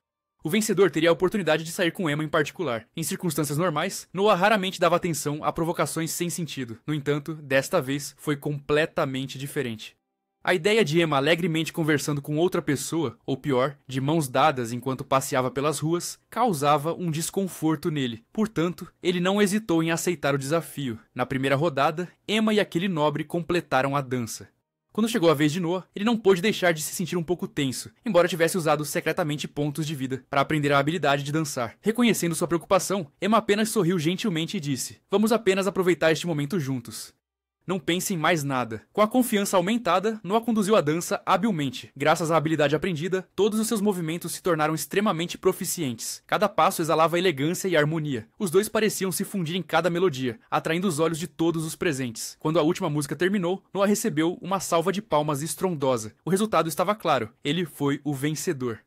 O vencedor teria a oportunidade de sair com Emma em particular. Em circunstâncias normais, Noah raramente dava atenção a provocações sem sentido. No entanto, desta vez foi completamente diferente. A ideia de Emma alegremente conversando com outra pessoa, ou pior, de mãos dadas enquanto passeava pelas ruas, causava um desconforto nele. Portanto, ele não hesitou em aceitar o desafio. Na primeira rodada, Emma e aquele nobre completaram a dança. Quando chegou a vez de Noah, ele não pôde deixar de se sentir um pouco tenso, embora tivesse usado secretamente pontos de vida para aprender a habilidade de dançar. Reconhecendo sua preocupação, Emma apenas sorriu gentilmente e disse: "Vamos apenas aproveitar este momento juntos. Não pense em mais nada." Com a confiança aumentada, Noah conduziu a dança habilmente. Graças à habilidade aprendida, todos os seus movimentos se tornaram extremamente proficientes. Cada passo exalava elegância e harmonia. Os dois pareciam se fundir em cada melodia, atraindo os olhos de todos os presentes. Quando a última música terminou, Noah recebeu uma salva de palmas estrondosa. O resultado estava claro: ele foi o vencedor.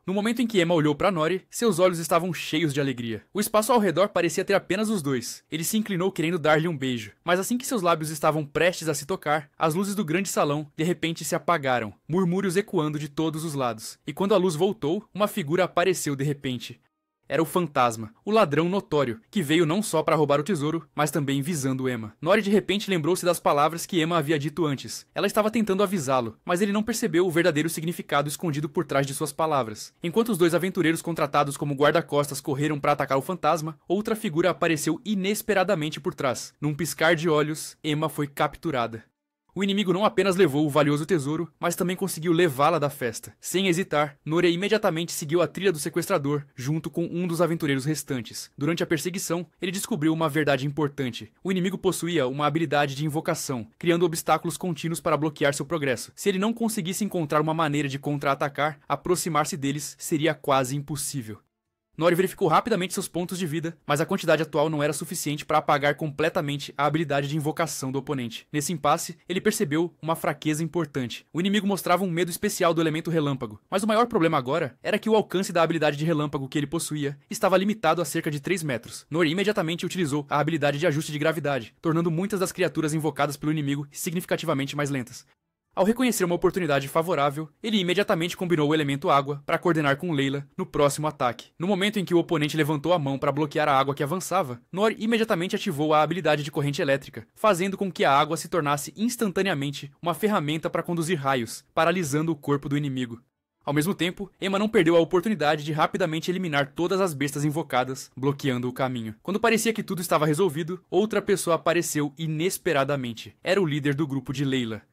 No momento em que Emma olhou para Nori, seus olhos estavam cheios de alegria. O espaço ao redor parecia ter apenas os dois. Ele se inclinou querendo dar-lhe um beijo, mas assim que seus lábios estavam prestes a se tocar, as luzes do grande salão de repente se apagaram, murmúrios ecoando de todos os lados. E quando a luz voltou, uma figura apareceu de repente. Era o fantasma, o ladrão notório, que veio não só para roubar o tesouro, mas também visando Emma. Nori de repente lembrou-se das palavras que Emma havia dito antes. Ela estava tentando avisá-lo, mas ele não percebeu o verdadeiro significado escondido por trás de suas palavras. Enquanto os dois aventureiros contratados como guarda-costas correram para atacar o fantasma, outra figura apareceu inesperadamente por trás. Num piscar de olhos, Emma foi capturada. O inimigo não apenas levou o valioso tesouro, mas também conseguiu levá-la da festa. Sem hesitar, Nori imediatamente seguiu a trilha do sequestrador, junto com um dos aventureiros restantes. Durante a perseguição, ele descobriu uma verdade importante. O inimigo possuía uma habilidade de invocação, criando obstáculos contínuos para bloquear seu progresso. Se ele não conseguisse encontrar uma maneira de contra-atacar, aproximar-se deles seria quase impossível. Nori verificou rapidamente seus pontos de vida, mas a quantidade atual não era suficiente para apagar completamente a habilidade de invocação do oponente. Nesse impasse, ele percebeu uma fraqueza importante. O inimigo mostrava um medo especial do elemento relâmpago, mas o maior problema agora era que o alcance da habilidade de relâmpago que ele possuía estava limitado a cerca de 3 metros. Nori imediatamente utilizou a habilidade de ajuste de gravidade, tornando muitas das criaturas invocadas pelo inimigo significativamente mais lentas. Ao reconhecer uma oportunidade favorável, ele imediatamente combinou o elemento água para coordenar com Layla no próximo ataque. No momento em que o oponente levantou a mão para bloquear a água que avançava, Nori imediatamente ativou a habilidade de corrente elétrica, fazendo com que a água se tornasse instantaneamente uma ferramenta para conduzir raios, paralisando o corpo do inimigo. Ao mesmo tempo, Emma não perdeu a oportunidade de rapidamente eliminar todas as bestas invocadas, bloqueando o caminho. Quando parecia que tudo estava resolvido, outra pessoa apareceu inesperadamente. Era o líder do grupo de Layla.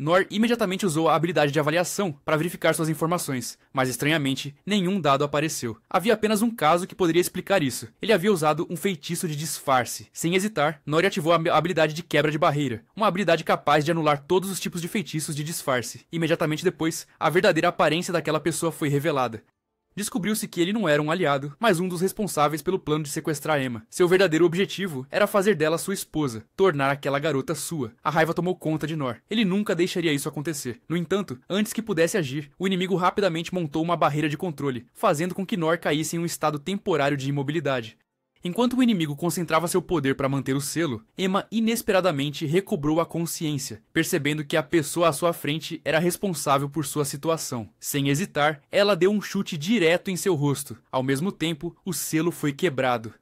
Nor imediatamente usou a habilidade de avaliação para verificar suas informações, mas estranhamente, nenhum dado apareceu. Havia apenas um caso que poderia explicar isso. Ele havia usado um feitiço de disfarce. Sem hesitar, Nori ativou a habilidade de quebra de barreira, uma habilidade capaz de anular todos os tipos de feitiços de disfarce. Imediatamente depois, a verdadeira aparência daquela pessoa foi revelada. Descobriu-se que ele não era um aliado, mas um dos responsáveis pelo plano de sequestrar Emma. Seu verdadeiro objetivo era fazer dela sua esposa, tornar aquela garota sua. A raiva tomou conta de Nor. Ele nunca deixaria isso acontecer. No entanto, antes que pudesse agir, o inimigo rapidamente montou uma barreira de controle, fazendo com que Nor caísse em um estado temporário de imobilidade. Enquanto o inimigo concentrava seu poder para manter o selo, Emma inesperadamente recobrou a consciência, percebendo que a pessoa à sua frente era responsável por sua situação. Sem hesitar, ela deu um chute direto em seu rosto. Ao mesmo tempo, o selo foi quebrado.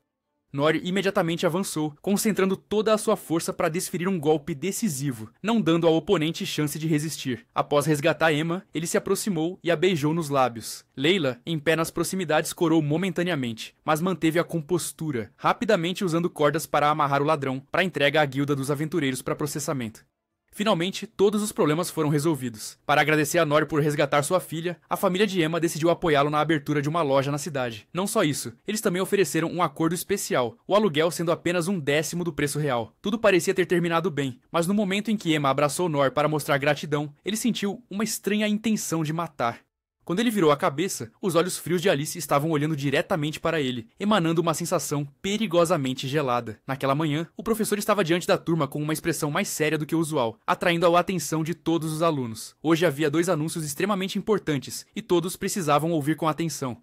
Nori imediatamente avançou, concentrando toda a sua força para desferir um golpe decisivo, não dando ao oponente chance de resistir. Após resgatar Emma, ele se aproximou e a beijou nos lábios. Layla, em pé nas proximidades, corou momentaneamente, mas manteve a compostura, rapidamente usando cordas para amarrar o ladrão para entrega à guilda dos aventureiros para processamento. Finalmente, todos os problemas foram resolvidos. Para agradecer a Nori por resgatar sua filha, a família de Emma decidiu apoiá-lo na abertura de uma loja na cidade. Não só isso, eles também ofereceram um acordo especial, o aluguel sendo apenas 1/10 do preço real. Tudo parecia ter terminado bem, mas no momento em que Emma abraçou Nor para mostrar gratidão, ele sentiu uma estranha intenção de matar. Quando ele virou a cabeça, os olhos frios de Alice estavam olhando diretamente para ele, emanando uma sensação perigosamente gelada. Naquela manhã, o professor estava diante da turma com uma expressão mais séria do que o usual, atraindo a atenção de todos os alunos. Hoje havia 2 anúncios extremamente importantes, e todos precisavam ouvir com atenção.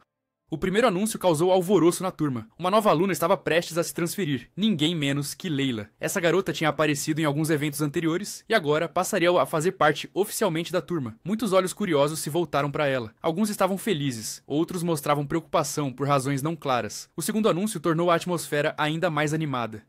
O primeiro anúncio causou alvoroço na turma. Uma nova aluna estava prestes a se transferir, ninguém menos que Layla. Essa garota tinha aparecido em alguns eventos anteriores e agora passaria a fazer parte oficialmente da turma. Muitos olhos curiosos se voltaram para ela. Alguns estavam felizes, outros mostravam preocupação por razões não claras. O segundo anúncio tornou a atmosfera ainda mais animada.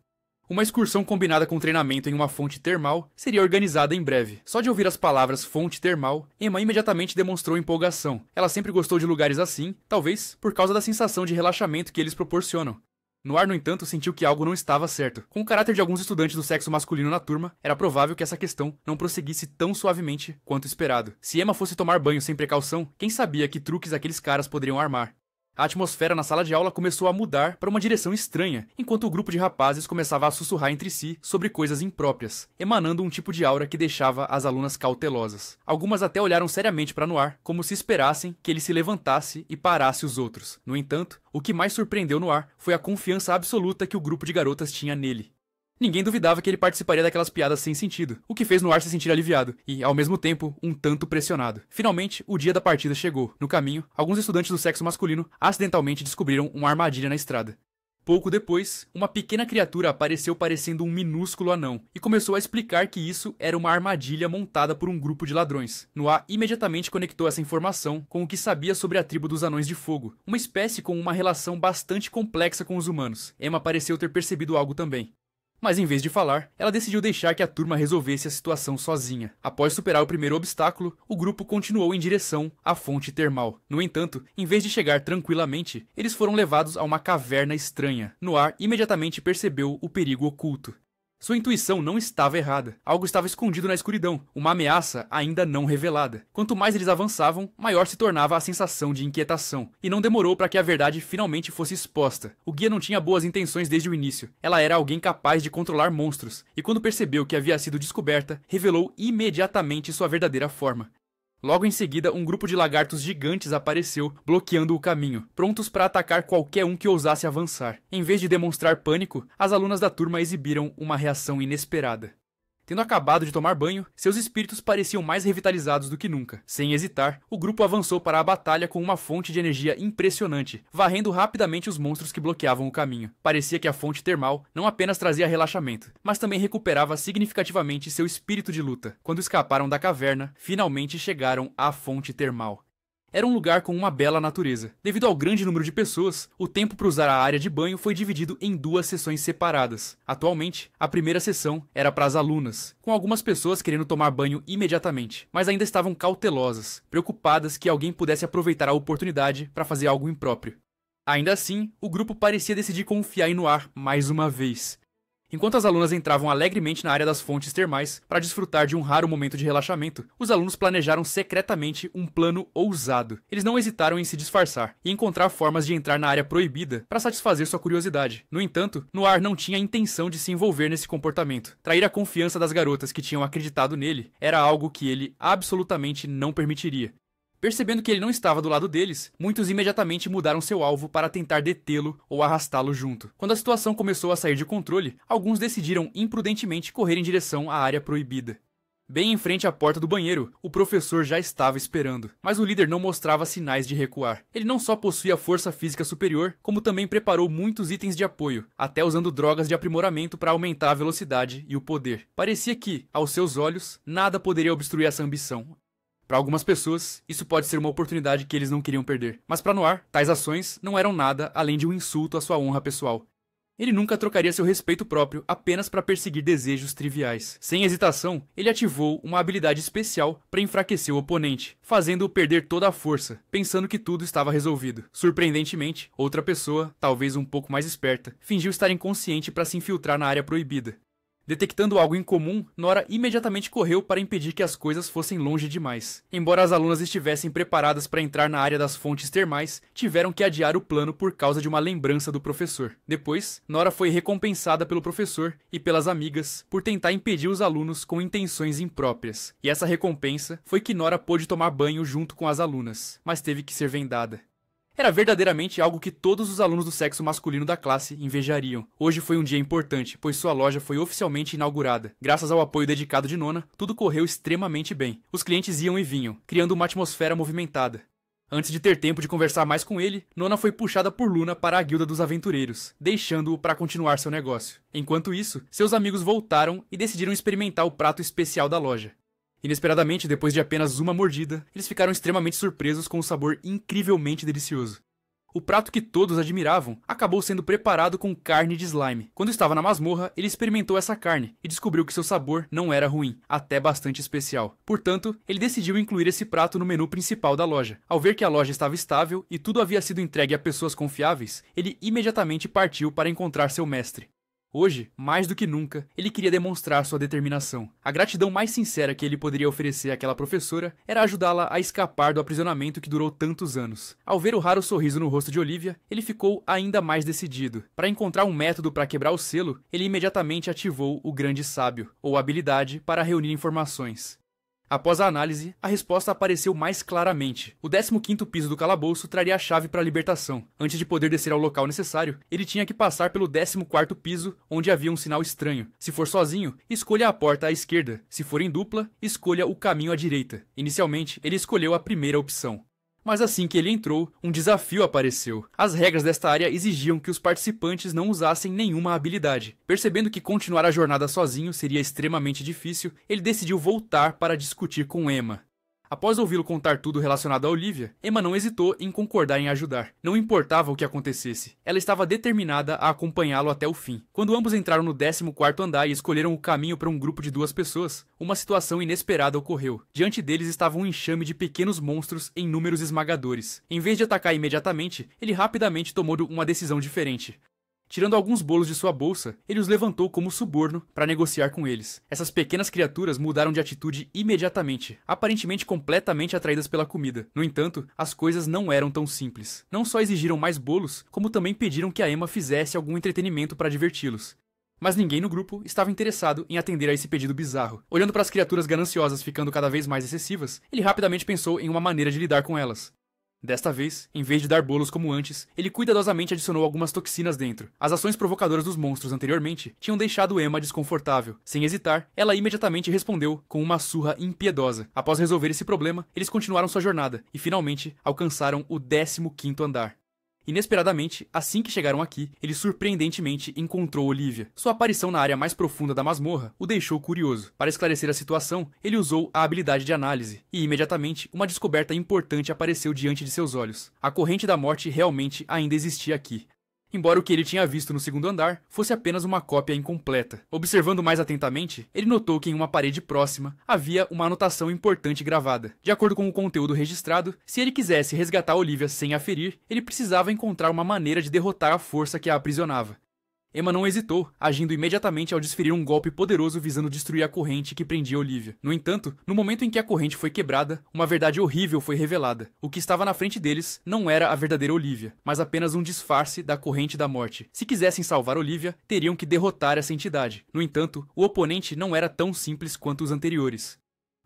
Uma excursão combinada com treinamento em uma fonte termal seria organizada em breve. Só de ouvir as palavras fonte termal, Emma imediatamente demonstrou empolgação. Ela sempre gostou de lugares assim, talvez por causa da sensação de relaxamento que eles proporcionam. Noir, no entanto, sentiu que algo não estava certo. Com o caráter de alguns estudantes do sexo masculino na turma, era provável que essa questão não prosseguisse tão suavemente quanto esperado. Se Emma fosse tomar banho sem precaução, quem sabia que truques aqueles caras poderiam armar? A atmosfera na sala de aula começou a mudar para uma direção estranha, enquanto o grupo de rapazes começava a sussurrar entre si sobre coisas impróprias, emanando um tipo de aura que deixava as alunas cautelosas. Algumas até olharam seriamente para Noir, como se esperassem que ele se levantasse e parasse os outros. No entanto, o que mais surpreendeu Noir foi a confiança absoluta que o grupo de garotas tinha nele. Ninguém duvidava que ele participaria daquelas piadas sem sentido, o que fez Noir se sentir aliviado e, ao mesmo tempo, um tanto pressionado. Finalmente, o dia da partida chegou. No caminho, alguns estudantes do sexo masculino acidentalmente descobriram uma armadilha na estrada. Pouco depois, uma pequena criatura apareceu parecendo um minúsculo anão e começou a explicar que isso era uma armadilha montada por um grupo de ladrões. Noir imediatamente conectou essa informação com o que sabia sobre a tribo dos Anões de Fogo, uma espécie com uma relação bastante complexa com os humanos. Emma pareceu ter percebido algo também. Mas em vez de falar, ela decidiu deixar que a turma resolvesse a situação sozinha. Após superar o primeiro obstáculo, o grupo continuou em direção à fonte termal. No entanto, em vez de chegar tranquilamente, eles foram levados a uma caverna estranha. Noir imediatamente percebeu o perigo oculto. Sua intuição não estava errada. Algo estava escondido na escuridão, uma ameaça ainda não revelada. Quanto mais eles avançavam, maior se tornava a sensação de inquietação. E não demorou para que a verdade finalmente fosse exposta. O guia não tinha boas intenções desde o início. Ela era alguém capaz de controlar monstros. E quando percebeu que havia sido descoberta, revelou imediatamente sua verdadeira forma. Logo em seguida, um grupo de lagartos gigantes apareceu, bloqueando o caminho, prontos para atacar qualquer um que ousasse avançar. Em vez de demonstrar pânico, as alunas da turma exibiram uma reação inesperada. Tendo acabado de tomar banho, seus espíritos pareciam mais revitalizados do que nunca. Sem hesitar, o grupo avançou para a batalha com uma fonte de energia impressionante, varrendo rapidamente os monstros que bloqueavam o caminho. Parecia que a fonte termal não apenas trazia relaxamento, mas também recuperava significativamente seu espírito de luta. Quando escaparam da caverna, finalmente chegaram à fonte termal. Era um lugar com uma bela natureza. Devido ao grande número de pessoas, o tempo para usar a área de banho foi dividido em 2 sessões separadas. Atualmente, a primeira sessão era para as alunas, com algumas pessoas querendo tomar banho imediatamente, mas ainda estavam cautelosas, preocupadas que alguém pudesse aproveitar a oportunidade para fazer algo impróprio. Ainda assim, o grupo parecia decidir confiar em Noir mais uma vez. Enquanto as alunas entravam alegremente na área das fontes termais para desfrutar de um raro momento de relaxamento, os alunos planejaram secretamente um plano ousado. Eles não hesitaram em se disfarçar e encontrar formas de entrar na área proibida para satisfazer sua curiosidade. No entanto, Noir não tinha a intenção de se envolver nesse comportamento. Trair a confiança das garotas que tinham acreditado nele era algo que ele absolutamente não permitiria. Percebendo que ele não estava do lado deles, muitos imediatamente mudaram seu alvo para tentar detê-lo ou arrastá-lo junto. Quando a situação começou a sair de controle, alguns decidiram imprudentemente correr em direção à área proibida. Bem em frente à porta do banheiro, o professor já estava esperando, mas o líder não mostrava sinais de recuar. Ele não só possuía força física superior, como também preparou muitos itens de apoio, até usando drogas de aprimoramento para aumentar a velocidade e o poder. Parecia que, aos seus olhos, nada poderia obstruir essa ambição. Para algumas pessoas, isso pode ser uma oportunidade que eles não queriam perder. Mas para Noir, tais ações não eram nada além de um insulto à sua honra pessoal. Ele nunca trocaria seu respeito próprio apenas para perseguir desejos triviais. Sem hesitação, ele ativou uma habilidade especial para enfraquecer o oponente, fazendo-o perder toda a força, pensando que tudo estava resolvido. Surpreendentemente, outra pessoa, talvez um pouco mais esperta, fingiu estar inconsciente para se infiltrar na área proibida. Detectando algo incomum, Nora imediatamente correu para impedir que as coisas fossem longe demais. Embora as alunas estivessem preparadas para entrar na área das fontes termais, tiveram que adiar o plano por causa de uma lembrança do professor. Depois, Nora foi recompensada pelo professor e pelas amigas por tentar impedir os alunos com intenções impróprias. E essa recompensa foi que Nora pôde tomar banho junto com as alunas, mas teve que ser vendada. Era verdadeiramente algo que todos os alunos do sexo masculino da classe invejariam. Hoje foi um dia importante, pois sua loja foi oficialmente inaugurada. Graças ao apoio dedicado de Nona, tudo correu extremamente bem. Os clientes iam e vinham, criando uma atmosfera movimentada. Antes de ter tempo de conversar mais com ele, Nona foi puxada por Luna para a Guilda dos Aventureiros, deixando-o para continuar seu negócio. Enquanto isso, seus amigos voltaram e decidiram experimentar o prato especial da loja. Inesperadamente, depois de apenas uma mordida, eles ficaram extremamente surpresos com o sabor incrivelmente delicioso. O prato que todos admiravam acabou sendo preparado com carne de slime. Quando estava na masmorra, ele experimentou essa carne e descobriu que seu sabor não era ruim, até bastante especial. Portanto, ele decidiu incluir esse prato no menu principal da loja. Ao ver que a loja estava estável e tudo havia sido entregue a pessoas confiáveis, ele imediatamente partiu para encontrar seu mestre. Hoje, mais do que nunca, ele queria demonstrar sua determinação. A gratidão mais sincera que ele poderia oferecer àquela professora era ajudá-la a escapar do aprisionamento que durou tantos anos. Ao ver o raro sorriso no rosto de Olivia, ele ficou ainda mais decidido. Para encontrar um método para quebrar o selo, ele imediatamente ativou o Grande Sábio, ou habilidade para reunir informações. Após a análise, a resposta apareceu mais claramente. O 15º piso do calabouço traria a chave para a libertação. Antes de poder descer ao local necessário, ele tinha que passar pelo 14º piso, onde havia um sinal estranho. Se for sozinho, escolha a porta à esquerda. Se for em dupla, escolha o caminho à direita. Inicialmente, ele escolheu a primeira opção. Mas assim que ele entrou, um desafio apareceu. As regras desta área exigiam que os participantes não usassem nenhuma habilidade. Percebendo que continuar a jornada sozinho seria extremamente difícil, ele decidiu voltar para discutir com Emma. Após ouvi-lo contar tudo relacionado a Olivia, Emma não hesitou em concordar em ajudar. Não importava o que acontecesse, ela estava determinada a acompanhá-lo até o fim. Quando ambos entraram no 14º andar e escolheram o caminho para um grupo de 2 pessoas, uma situação inesperada ocorreu. Diante deles estava um enxame de pequenos monstros em números esmagadores. Em vez de atacar imediatamente, ele rapidamente tomou uma decisão diferente. Tirando alguns bolos de sua bolsa, ele os levantou como suborno para negociar com eles. Essas pequenas criaturas mudaram de atitude imediatamente, aparentemente completamente atraídas pela comida. No entanto, as coisas não eram tão simples. Não só exigiram mais bolos, como também pediram que a Emma fizesse algum entretenimento para diverti-los. Mas ninguém no grupo estava interessado em atender a esse pedido bizarro. Olhando para as criaturas gananciosas ficando cada vez mais excessivas, ele rapidamente pensou em uma maneira de lidar com elas. Desta vez, em vez de dar bolos como antes, ele cuidadosamente adicionou algumas toxinas dentro. As ações provocadoras dos monstros anteriormente tinham deixado Emma desconfortável. Sem hesitar, ela imediatamente respondeu com uma surra impiedosa. Após resolver esse problema, eles continuaram sua jornada e finalmente alcançaram o 15º andar. Inesperadamente, assim que chegaram aqui, ele surpreendentemente encontrou Olivia. Sua aparição na área mais profunda da masmorra o deixou curioso. Para esclarecer a situação, ele usou a habilidade de análise, e imediatamente uma descoberta importante apareceu diante de seus olhos. A corrente da morte realmente ainda existia aqui. Embora o que ele tinha visto no 2º andar fosse apenas uma cópia incompleta. Observando mais atentamente, ele notou que em uma parede próxima havia uma anotação importante gravada. De acordo com o conteúdo registrado, se ele quisesse resgatar Olivia sem a ferir, ele precisava encontrar uma maneira de derrotar a força que a aprisionava. Emma não hesitou, agindo imediatamente ao desferir um golpe poderoso visando destruir a corrente que prendia Olivia. No entanto, no momento em que a corrente foi quebrada, uma verdade horrível foi revelada. O que estava na frente deles não era a verdadeira Olivia, mas apenas um disfarce da corrente da morte. Se quisessem salvar Olivia, teriam que derrotar essa entidade. No entanto, o oponente não era tão simples quanto os anteriores.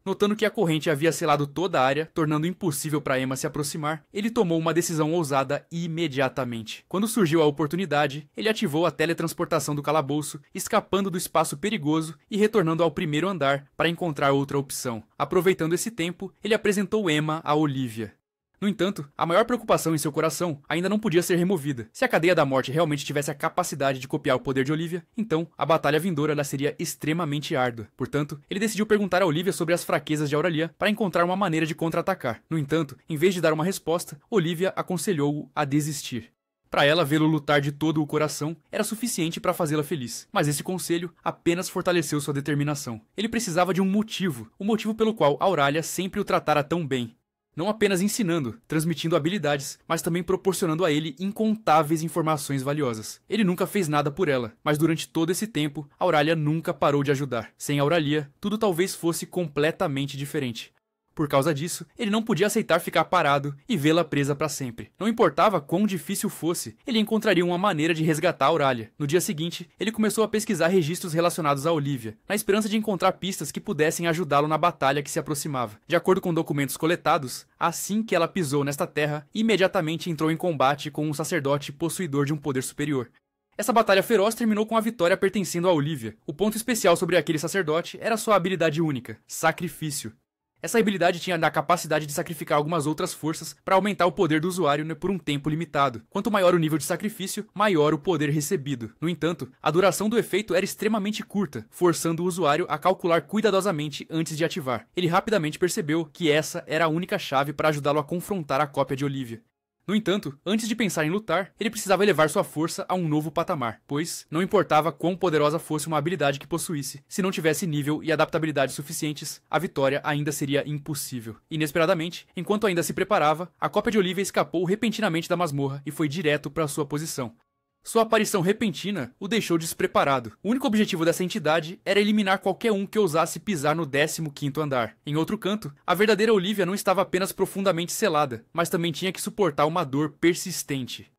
Notando que a corrente havia selado toda a área, tornando impossível para Emma se aproximar, ele tomou uma decisão ousada imediatamente. Quando surgiu a oportunidade, ele ativou a teletransportação do calabouço, escapando do espaço perigoso e retornando ao 1º andar para encontrar outra opção. Aproveitando esse tempo, ele apresentou Emma a Olivia. No entanto, a maior preocupação em seu coração ainda não podia ser removida. Se a cadeia da morte realmente tivesse a capacidade de copiar o poder de Olivia, então a batalha vindoura ela seria extremamente árdua. Portanto, ele decidiu perguntar a Olivia sobre as fraquezas de Auralia para encontrar uma maneira de contra-atacar. No entanto, em vez de dar uma resposta, Olivia aconselhou-o a desistir. Para ela, vê-lo lutar de todo o coração era suficiente para fazê-la feliz, mas esse conselho apenas fortaleceu sua determinação. Ele precisava de um motivo, o motivo pelo qual Auralia sempre o tratara tão bem. Não apenas ensinando, transmitindo habilidades, mas também proporcionando a ele incontáveis informações valiosas. Ele nunca fez nada por ela, mas durante todo esse tempo, Auralia nunca parou de ajudar. Sem Auralia, tudo talvez fosse completamente diferente. Por causa disso, ele não podia aceitar ficar parado e vê-la presa para sempre. Não importava quão difícil fosse, ele encontraria uma maneira de resgatar Auralia. No dia seguinte, ele começou a pesquisar registros relacionados a Olivia, na esperança de encontrar pistas que pudessem ajudá-lo na batalha que se aproximava. De acordo com documentos coletados, assim que ela pisou nesta terra, imediatamente entrou em combate com um sacerdote possuidor de um poder superior. Essa batalha feroz terminou com a vitória pertencendo a Olivia. O ponto especial sobre aquele sacerdote era sua habilidade única, sacrifício. Essa habilidade tinha a capacidade de sacrificar algumas outras forças para aumentar o poder do usuário por um tempo limitado. Quanto maior o nível de sacrifício, maior o poder recebido. No entanto, a duração do efeito era extremamente curta, forçando o usuário a calcular cuidadosamente antes de ativar. Ele rapidamente percebeu que essa era a única chave para ajudá-lo a confrontar a cópia de Olivia. No entanto, antes de pensar em lutar, ele precisava elevar sua força a um novo patamar, pois não importava quão poderosa fosse uma habilidade que possuísse, se não tivesse nível e adaptabilidade suficientes, a vitória ainda seria impossível. Inesperadamente, enquanto ainda se preparava, a cópia de Olivia escapou repentinamente da masmorra e foi direto para sua posição. Sua aparição repentina o deixou despreparado. O único objetivo dessa entidade era eliminar qualquer um que ousasse pisar no 15º andar. Em outro canto, a verdadeira Olivia não estava apenas profundamente selada, mas também tinha que suportar uma dor persistente.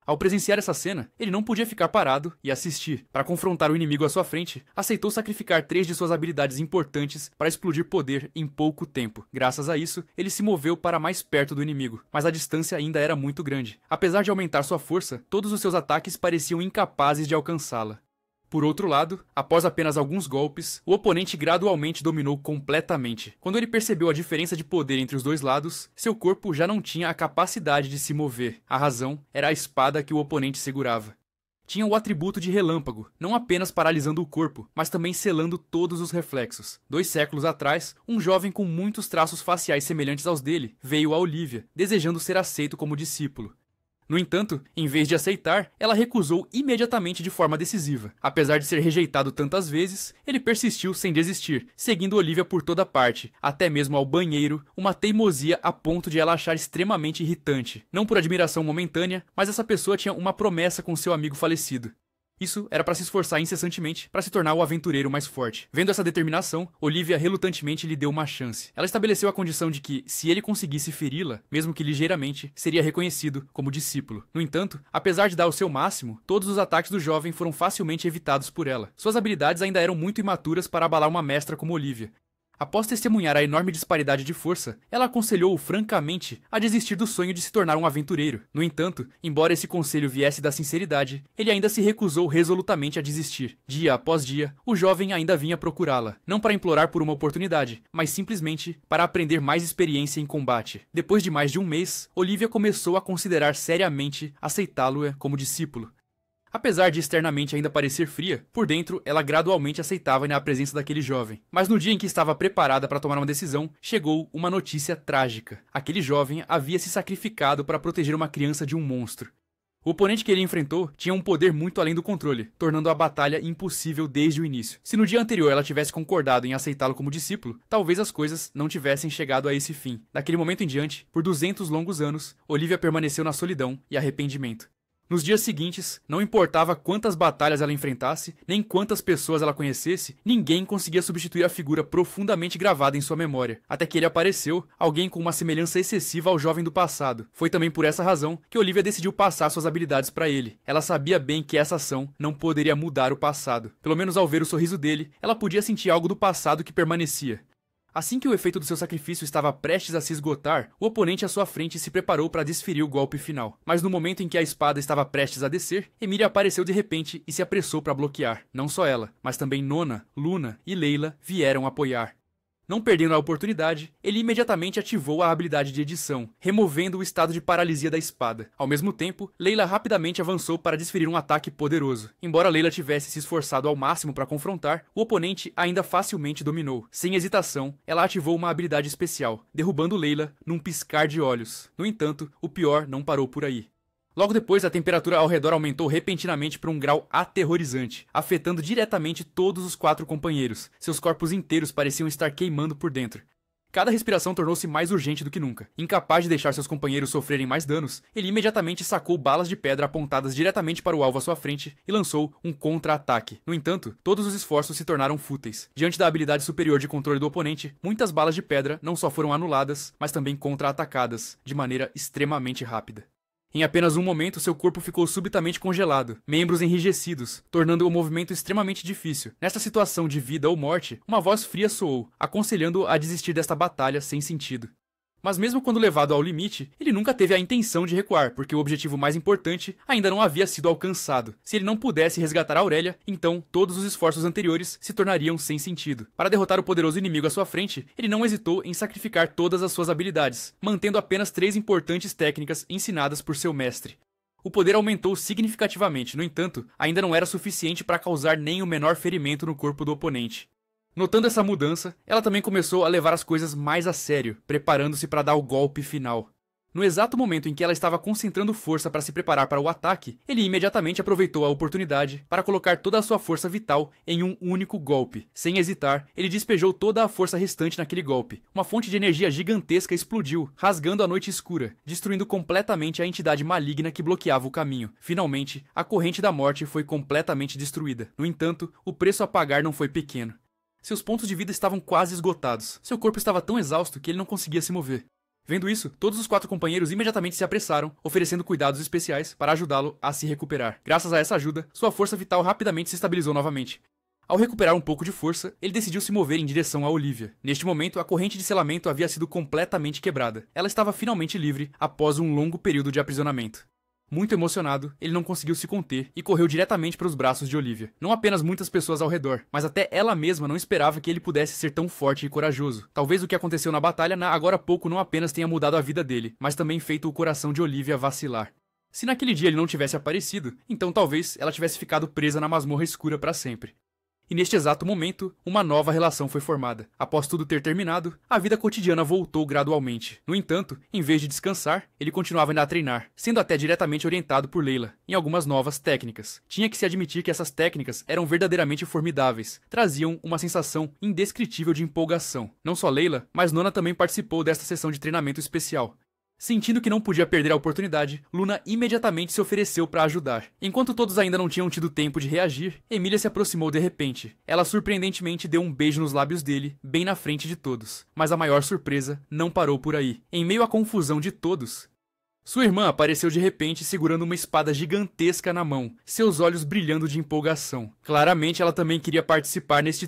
Ao presenciar essa cena, ele não podia ficar parado e assistir. Para confrontar o inimigo à sua frente, aceitou sacrificar 3 de suas habilidades importantes para explodir poder em pouco tempo. Graças a isso, ele se moveu para mais perto do inimigo, mas a distância ainda era muito grande. Apesar de aumentar sua força, todos os seus ataques pareciam incapazes de alcançá-la. Por outro lado, após apenas alguns golpes, o oponente gradualmente dominou completamente. Quando ele percebeu a diferença de poder entre os dois lados, seu corpo já não tinha a capacidade de se mover. A razão era a espada que o oponente segurava. Tinha o atributo de relâmpago, não apenas paralisando o corpo, mas também selando todos os reflexos. 2 séculos atrás, um jovem com muitos traços faciais semelhantes aos dele veio a Olivia, desejando ser aceito como discípulo. No entanto, em vez de aceitar, ela recusou imediatamente de forma decisiva. Apesar de ser rejeitado tantas vezes, ele persistiu sem desistir, seguindo Olivia por toda parte, até mesmo ao banheiro, uma teimosia a ponto de ela achar extremamente irritante. Não por admiração momentânea, mas essa pessoa tinha uma promessa com seu amigo falecido. Isso era para se esforçar incessantemente para se tornar o aventureiro mais forte. Vendo essa determinação, Olivia relutantemente lhe deu uma chance. Ela estabeleceu a condição de que, se ele conseguisse feri-la, mesmo que ligeiramente, seria reconhecido como discípulo. No entanto, apesar de dar o seu máximo, todos os ataques do jovem foram facilmente evitados por ela. Suas habilidades ainda eram muito imaturas para abalar uma mestra como Olivia. Após testemunhar a enorme disparidade de força, ela aconselhou-o francamente a desistir do sonho de se tornar um aventureiro. No entanto, embora esse conselho viesse da sinceridade, ele ainda se recusou resolutamente a desistir. Dia após dia, o jovem ainda vinha procurá-la, não para implorar por uma oportunidade, mas simplesmente para aprender mais experiência em combate. Depois de mais de um mês, Olivia começou a considerar seriamente aceitá-lo como discípulo. Apesar de externamente ainda parecer fria, por dentro ela gradualmente aceitava a presença daquele jovem. Mas no dia em que estava preparada para tomar uma decisão, chegou uma notícia trágica. Aquele jovem havia se sacrificado para proteger uma criança de um monstro. O oponente que ele enfrentou tinha um poder muito além do controle, tornando a batalha impossível desde o início. Se no dia anterior ela tivesse concordado em aceitá-lo como discípulo, talvez as coisas não tivessem chegado a esse fim. Daquele momento em diante, por 200 longos anos, Olivia permaneceu na solidão e arrependimento. Nos dias seguintes, não importava quantas batalhas ela enfrentasse, nem quantas pessoas ela conhecesse, ninguém conseguia substituir a figura profundamente gravada em sua memória. Até que ele apareceu, alguém com uma semelhança excessiva ao jovem do passado. Foi também por essa razão que Olivia decidiu passar suas habilidades para ele. Ela sabia bem que essa ação não poderia mudar o passado. Pelo menos ao ver o sorriso dele, ela podia sentir algo do passado que permanecia. Assim que o efeito do seu sacrifício estava prestes a se esgotar, o oponente à sua frente se preparou para desferir o golpe final. Mas no momento em que a espada estava prestes a descer, Emilia apareceu de repente e se apressou para bloquear. Não só ela, mas também Nona, Luna e Layla vieram apoiar. Não perdendo a oportunidade, ele imediatamente ativou a habilidade de edição, removendo o estado de paralisia da espada. Ao mesmo tempo, Layla rapidamente avançou para desferir um ataque poderoso. Embora Layla tivesse se esforçado ao máximo para confrontar, o oponente ainda facilmente dominou. Sem hesitação, ela ativou uma habilidade especial, derrubando Layla num piscar de olhos. No entanto, o pior não parou por aí. Logo depois, a temperatura ao redor aumentou repentinamente para um grau aterrorizante, afetando diretamente todos os 4 companheiros. Seus corpos inteiros pareciam estar queimando por dentro. Cada respiração tornou-se mais urgente do que nunca. Incapaz de deixar seus companheiros sofrerem mais danos, ele imediatamente sacou balas de pedra apontadas diretamente para o alvo à sua frente e lançou um contra-ataque. No entanto, todos os esforços se tornaram fúteis. Diante da habilidade superior de controle do oponente, muitas balas de pedra não só foram anuladas, mas também contra-atacadas, de maneira extremamente rápida. Em apenas um momento, seu corpo ficou subitamente congelado, membros enrijecidos, tornando o movimento extremamente difícil. Nesta situação de vida ou morte, uma voz fria soou, aconselhando-o a desistir desta batalha sem sentido. Mas mesmo quando levado ao limite, ele nunca teve a intenção de recuar, porque o objetivo mais importante ainda não havia sido alcançado. Se ele não pudesse resgatar Aurélia, então todos os esforços anteriores se tornariam sem sentido. Para derrotar o poderoso inimigo à sua frente, ele não hesitou em sacrificar todas as suas habilidades, mantendo apenas 3 importantes técnicas ensinadas por seu mestre. O poder aumentou significativamente, no entanto, ainda não era suficiente para causar nem o menor ferimento no corpo do oponente. Notando essa mudança, ela também começou a levar as coisas mais a sério, preparando-se para dar o golpe final. No exato momento em que ela estava concentrando força para se preparar para o ataque, ele imediatamente aproveitou a oportunidade para colocar toda a sua força vital em um único golpe. Sem hesitar, ele despejou toda a força restante naquele golpe. Uma fonte de energia gigantesca explodiu, rasgando a noite escura, destruindo completamente a entidade maligna que bloqueava o caminho. Finalmente, a corrente da morte foi completamente destruída. No entanto, o preço a pagar não foi pequeno. Seus pontos de vida estavam quase esgotados. Seu corpo estava tão exausto que ele não conseguia se mover. Vendo isso, todos os 4 companheiros imediatamente se apressaram, oferecendo cuidados especiais para ajudá-lo a se recuperar. Graças a essa ajuda, sua força vital rapidamente se estabilizou novamente. Ao recuperar um pouco de força, ele decidiu se mover em direção a Olivia. Neste momento, a corrente de selamento havia sido completamente quebrada. Ela estava finalmente livre após um longo período de aprisionamento. Muito emocionado, ele não conseguiu se conter e correu diretamente para os braços de Olivia. Não apenas muitas pessoas ao redor, mas até ela mesma não esperava que ele pudesse ser tão forte e corajoso. Talvez o que aconteceu na batalha agora há pouco não apenas tenha mudado a vida dele, mas também feito o coração de Olivia vacilar. Se naquele dia ele não tivesse aparecido, então talvez ela tivesse ficado presa na masmorra escura para sempre. E neste exato momento, uma nova relação foi formada. Após tudo ter terminado, a vida cotidiana voltou gradualmente. No entanto, em vez de descansar, ele continuava ainda a treinar, sendo até diretamente orientado por Layla em algumas novas técnicas. Tinha que se admitir que essas técnicas eram verdadeiramente formidáveis, traziam uma sensação indescritível de empolgação. Não só Layla, mas Nona também participou desta sessão de treinamento especial. Sentindo que não podia perder a oportunidade, Luna imediatamente se ofereceu para ajudar. Enquanto todos ainda não tinham tido tempo de reagir, Emília se aproximou de repente. Ela surpreendentemente deu um beijo nos lábios dele, bem na frente de todos. Mas a maior surpresa não parou por aí. Em meio à confusão de todos, sua irmã apareceu de repente segurando uma espada gigantesca na mão, seus olhos brilhando de empolgação. Claramente ela também queria participar neste